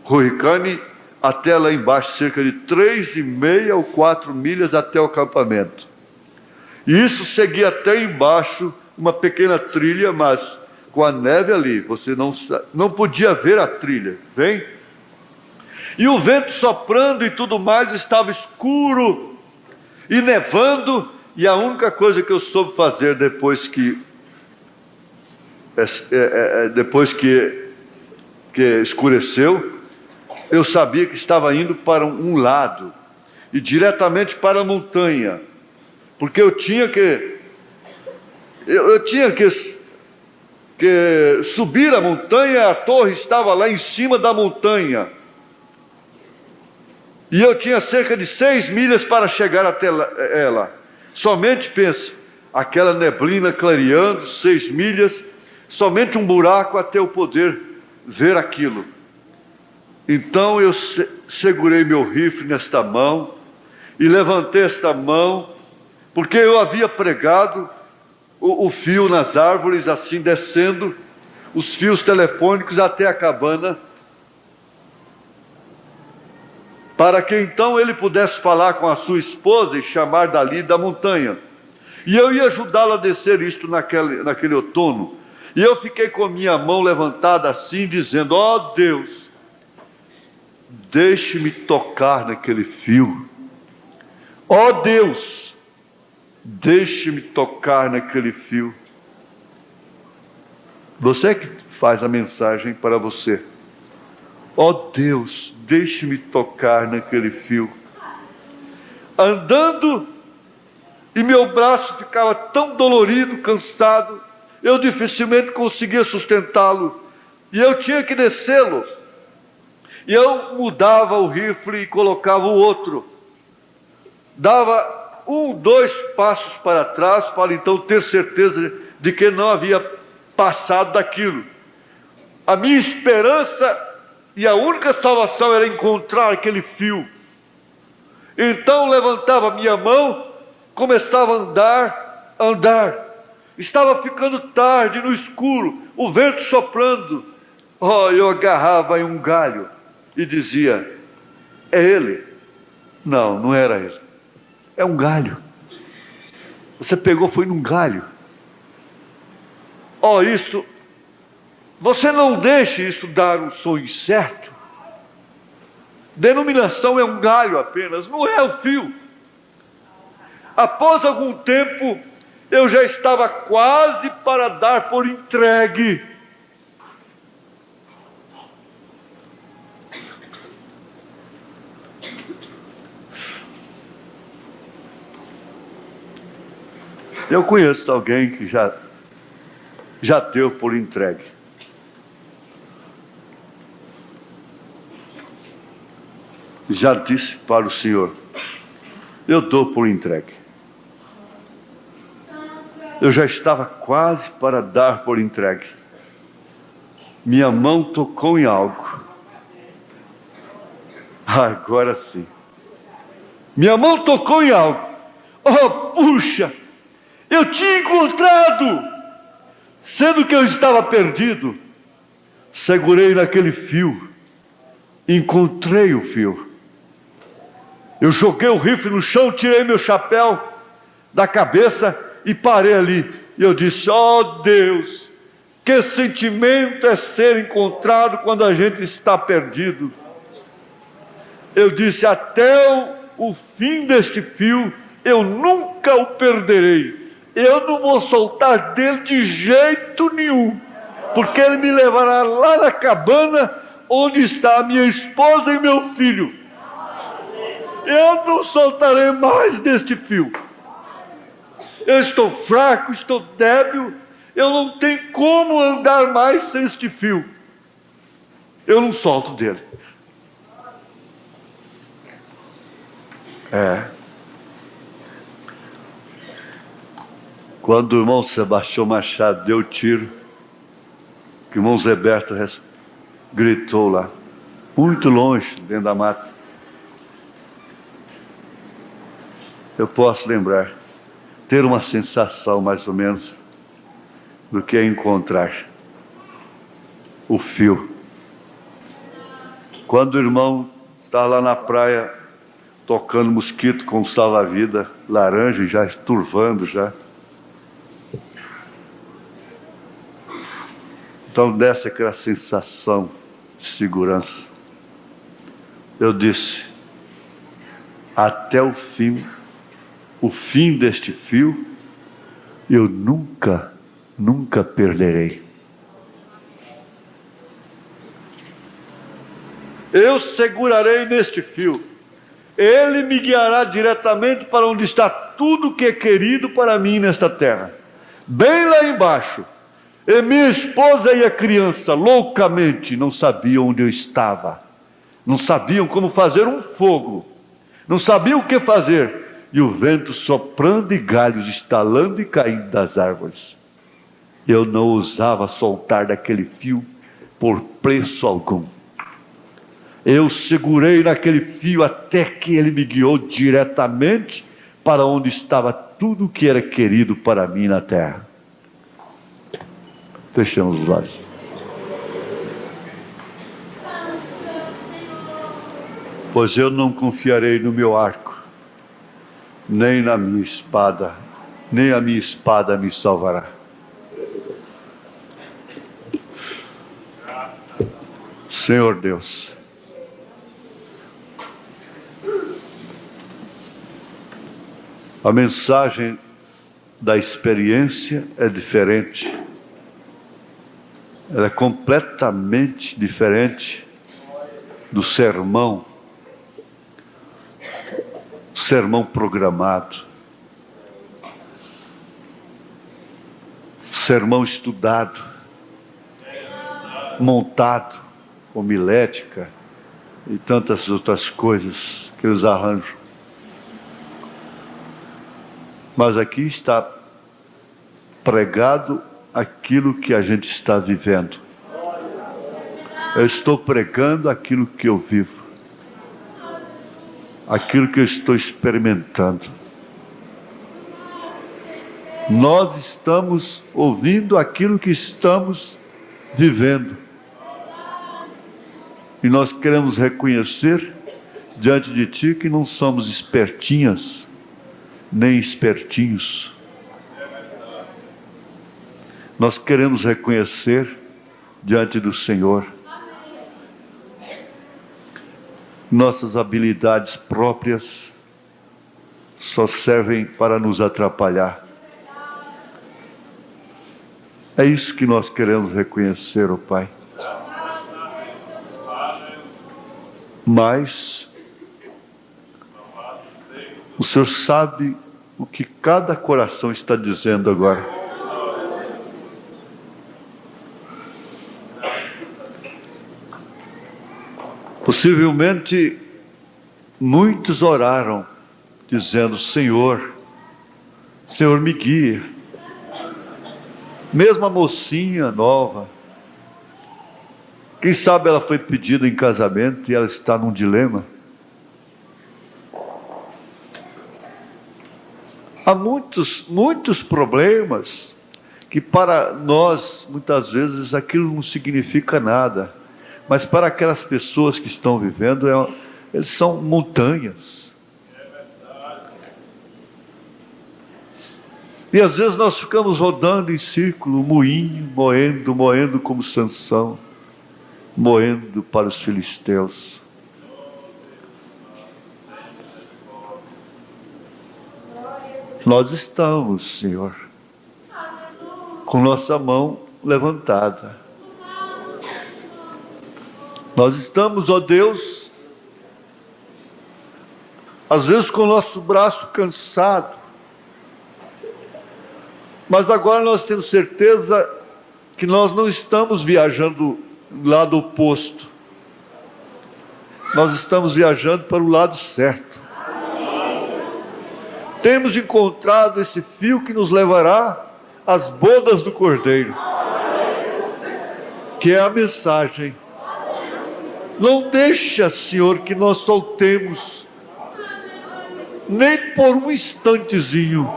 Hurricane até lá embaixo, cerca de 3,5 ou 4 milhas até o acampamento. E isso seguia até embaixo, uma pequena trilha, mas com a neve ali, você não podia ver a trilha, vem? E o vento soprando e tudo mais, estava escuro e nevando, e a única coisa que eu soube fazer depois que escureceu, eu sabia que estava indo para um lado, e diretamente para a montanha, porque eu tinha que subir a montanha. A torre estava lá em cima da montanha, e eu tinha cerca de 6 milhas para chegar até ela. Somente pensa, aquela neblina clareando, 6 milhas, somente um buraco até eu poder ver aquilo. Então eu segurei meu rifle nesta mão e levantei esta mão, porque eu havia pregado o fio nas árvores, assim descendo os fios telefônicos até a cabana, para que então ele pudesse falar com a sua esposa e chamar dali da montanha. E eu ia ajudá-la a descer isto naquele outono. E eu fiquei com minha mão levantada assim, dizendo, ó Deus, deixe-me tocar naquele fio. Ó Deus, deixe-me tocar naquele fio. Você que faz a mensagem para você. Ó Deus, deixe-me tocar naquele fio. Andando, e meu braço ficava tão dolorido, cansado, eu dificilmente conseguia sustentá-lo, e eu tinha que descê-lo. E eu mudava o rifle e colocava o outro. Dava 2 passos para trás, para então ter certeza de que não havia passado daquilo. A minha esperança e a única salvação era encontrar aquele fio. Então levantava minha mão, começava a andar. Estava ficando tarde, no escuro, o vento soprando. Eu agarrava em um galho e dizia, é ele? Não, não era ele. É um galho. Você pegou, foi num galho. Você não deixe isso dar um som incerto. Denominação é um galho apenas, não é o fio. Após algum tempo, eu já estava quase para dar por entregue. Eu conheço alguém que já deu por entregue. Já disse para o Senhor: eu dou por entregue. Eu já estava quase para dar por entregue. Minha mão tocou em algo. Agora sim. Minha mão tocou em algo. Oh, puxa! Eu tinha encontrado, sendo que eu estava perdido. Segurei naquele fio. Encontrei o fio. Eu joguei o rifle no chão, tirei meu chapéu da cabeça e parei ali. E eu disse: oh Deus, que sentimento é ser encontrado quando a gente está perdido. Eu disse: até o fim deste fio, eu nunca o perderei. Eu não vou soltar dele de jeito nenhum, porque ele me levará lá na cabana onde está a minha esposa e meu filho. Eu não soltarei mais deste fio. Eu estou fraco, estou débil, eu não tenho como andar mais sem este fio. Eu não solto dele. Quando o irmão Sebastião Machado deu o tiro, que o irmão Zeberto gritou lá, muito longe, dentro da mata. Eu posso lembrar, ter uma sensação mais ou menos do que é encontrar o fio. Quando o irmão está lá na praia tocando mosquito com salva-vida laranja, já turvando já. Então desce aquela sensação de segurança. Eu disse: até o fim deste fio, eu nunca perderei. Eu segurarei neste fio. Ele me guiará diretamente para onde está tudo que é querido para mim nesta terra. Bem lá embaixo. E minha esposa e a criança, loucamente, não sabiam onde eu estava. Não sabiam como fazer um fogo. Não sabiam o que fazer. E o vento soprando e galhos estalando e caindo das árvores. Eu não ousava soltar daquele fio por preço algum. Eu segurei naquele fio até que ele me guiou diretamente para onde estava tudo o que era querido para mim na terra. Fechamos os olhos. Pois eu não confiarei no meu arco, nem na minha espada, nem a minha espada me salvará. Senhor Deus, a mensagem da experiência é diferente. Ela é completamente diferente do sermão programado, sermão estudado, montado, homilética e tantas outras coisas que eles arranjam. Mas aqui está pregado aquilo que a gente está vivendo. Eu estou pregando aquilo que eu vivo, aquilo que eu estou experimentando. Nós estamos ouvindo aquilo que estamos vivendo. E nós queremos reconhecer diante de Ti que não somos espertinhas, nem espertinhos. Nós queremos reconhecer diante do Senhor Nossas habilidades próprias só servem para nos atrapalhar. É isso que nós queremos reconhecer, ó Pai. Mas o Senhor sabe o que cada coração está dizendo agora. Possivelmente muitos oraram dizendo: Senhor, Senhor, me guia. Mesmo a mocinha nova, quem sabe ela foi pedida em casamento e ela está num dilema. Há muitos problemas que para nós, muitas vezes, aquilo não significa nada. Mas para aquelas pessoas que estão vivendo, eles são montanhas. E às vezes nós ficamos rodando em círculo, moendo como Sansão, moendo para os filisteus. Nós estamos, Senhor, com nossa mão levantada. Nós estamos, ó Deus, às vezes com o nosso braço cansado, mas agora nós temos certeza que nós não estamos viajando do lado oposto. Nós estamos viajando para o lado certo. Temos encontrado esse fio que nos levará às bodas do Cordeiro, que é a mensagem. Não deixa, Senhor, que nós soltemos, nem por um instantezinho,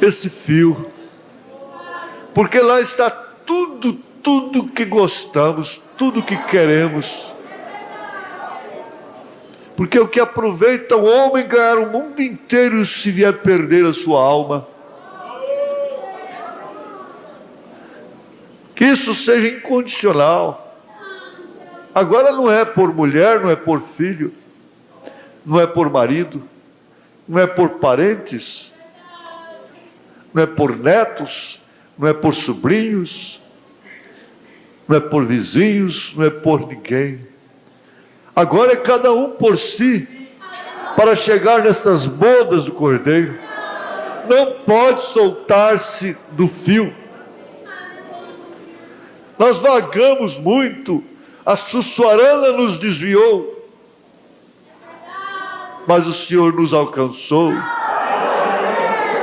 esse fio, porque lá está tudo que gostamos, tudo que queremos. Porque o que aproveita o homem ganhar o mundo inteiro se vier perder a sua alma. Que isso seja incondicional. Agora não é por mulher, não é por filho, não é por marido, não é por parentes, não é por netos, não é por sobrinhos, não é por vizinhos, não é por ninguém. Agora é cada um por si, para chegar nessas bodas do Cordeiro. Não pode soltar-se do fio. Nós vagamos muito, a Sussuarana nos desviou, mas o Senhor nos alcançou,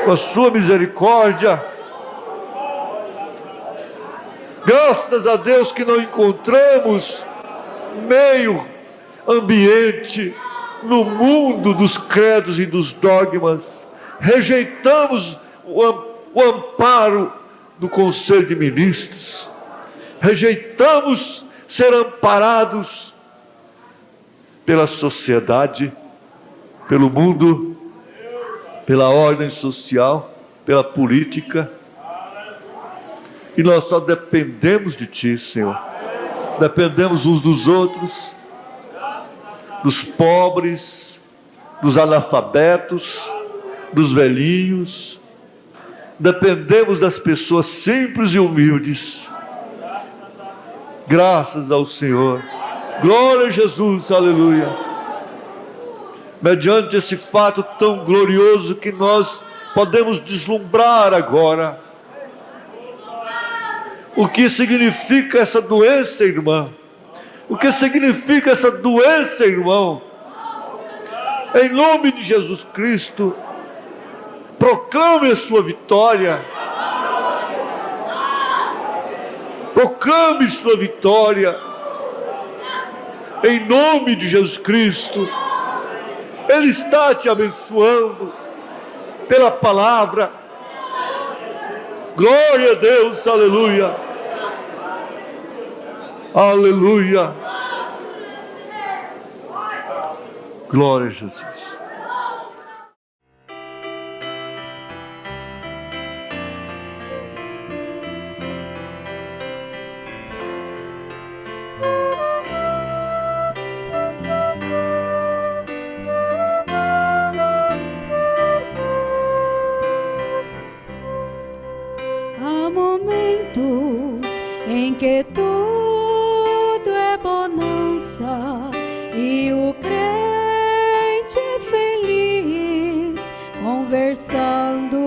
com a sua misericórdia. Graças a Deus que não encontramos meio ambiente no mundo dos credos e dos dogmas. Rejeitamos o amparo do Conselho de Ministros. Rejeitamos ser amparados pela sociedade, pelo mundo, pela ordem social, pela política. E nós só dependemos de Ti, Senhor. Dependemos uns dos outros, dos pobres, dos analfabetos, dos velhinhos. Dependemos das pessoas simples e humildes. Graças ao Senhor. Glória a Jesus, aleluia. Mediante esse fato tão glorioso que nós podemos deslumbrar agora. O que significa essa doença, irmã? O que significa essa doença, irmão? Em nome de Jesus Cristo, proclame a sua vitória. Proclame sua vitória. Em nome de Jesus Cristo. Ele está te abençoando pela palavra. Glória a Deus, aleluia. Aleluia. Glória a Jesus. e o crente é feliz conversando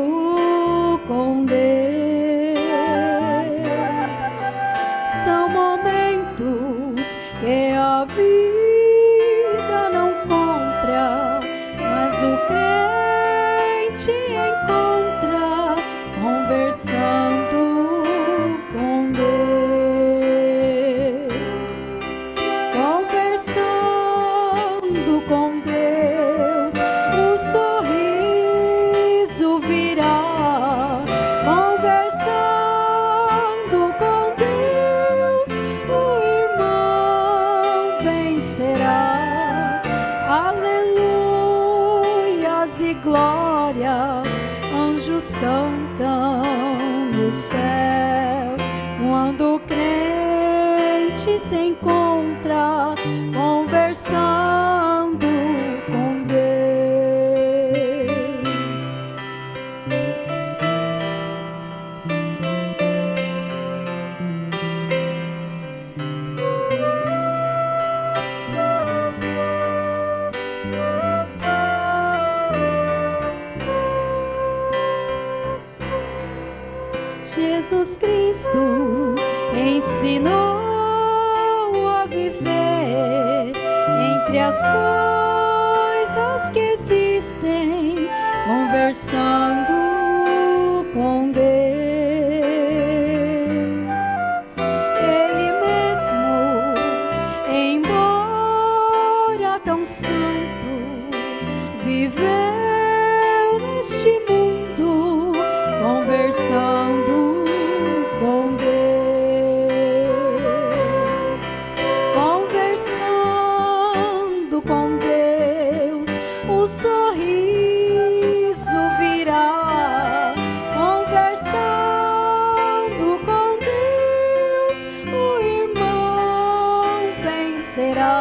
com Deus. São momentos que a vida não compra, mas o crente encontra conversando com Deus. Conversando com Deus, o sorriso virá. Conversando com Deus, o irmão vencerá. Aleluias e glórias, anjos cantam no céu quando o crente se encontra conversando com Deus. Jesus Cristo ensinou a viver entre as coisas que existem, conversando com Deus. Ele mesmo, embora tão santo, viveu neste mundo conversando com Deus. Conversando com Deus, o sorriso virá. Conversando com Deus, o irmão vencerá.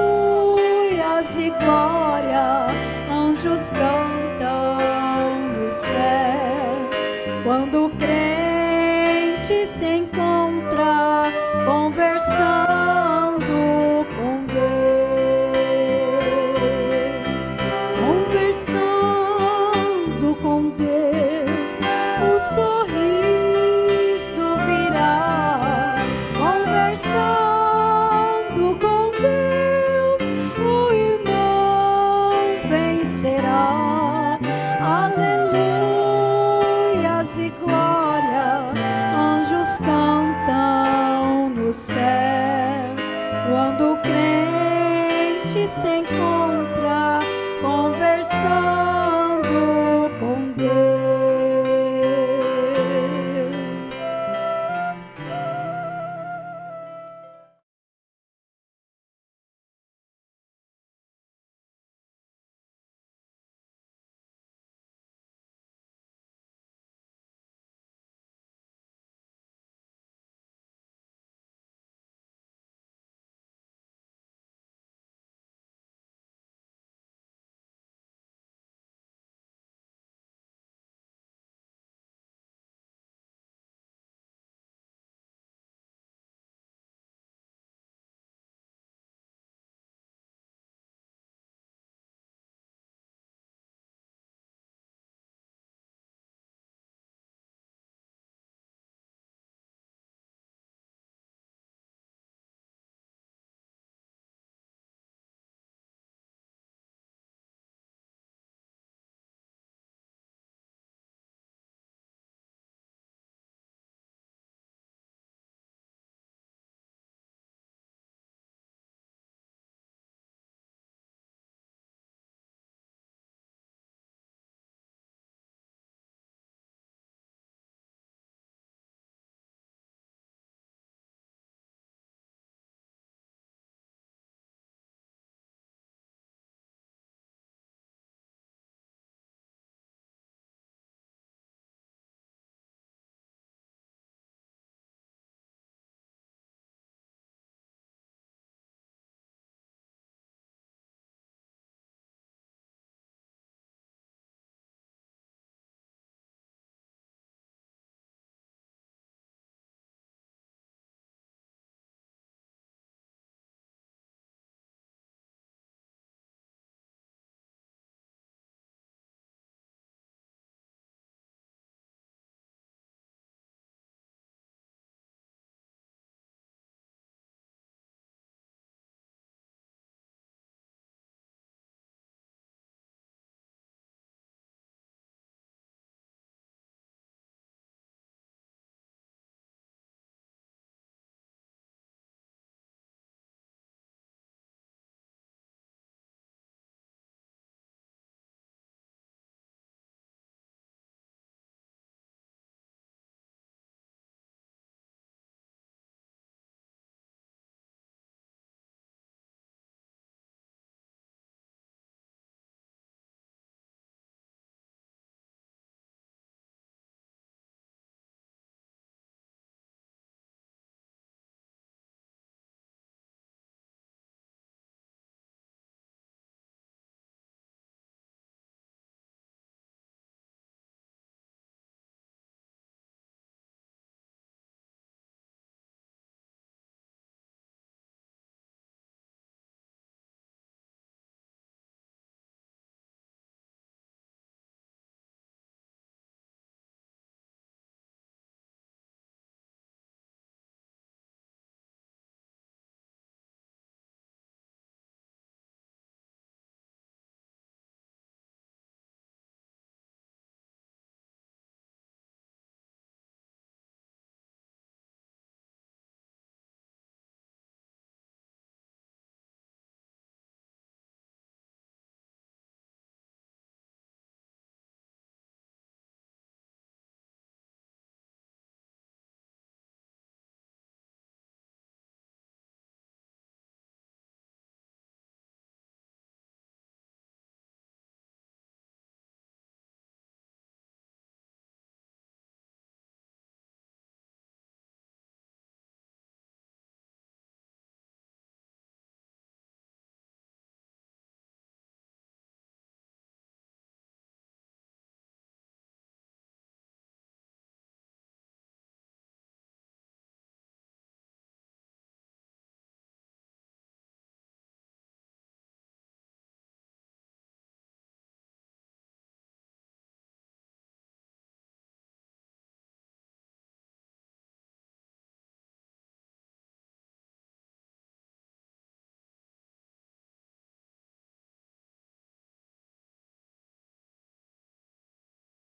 Aleluias e glória, anjos cantam no céu quando o crente se encontra conversando com Deus. Conversando com Deus, o sorriso virá. Conversando com Deus, o irmão vencerá. Aleluias e glória, anjos cantam no céu quando o crente se encontra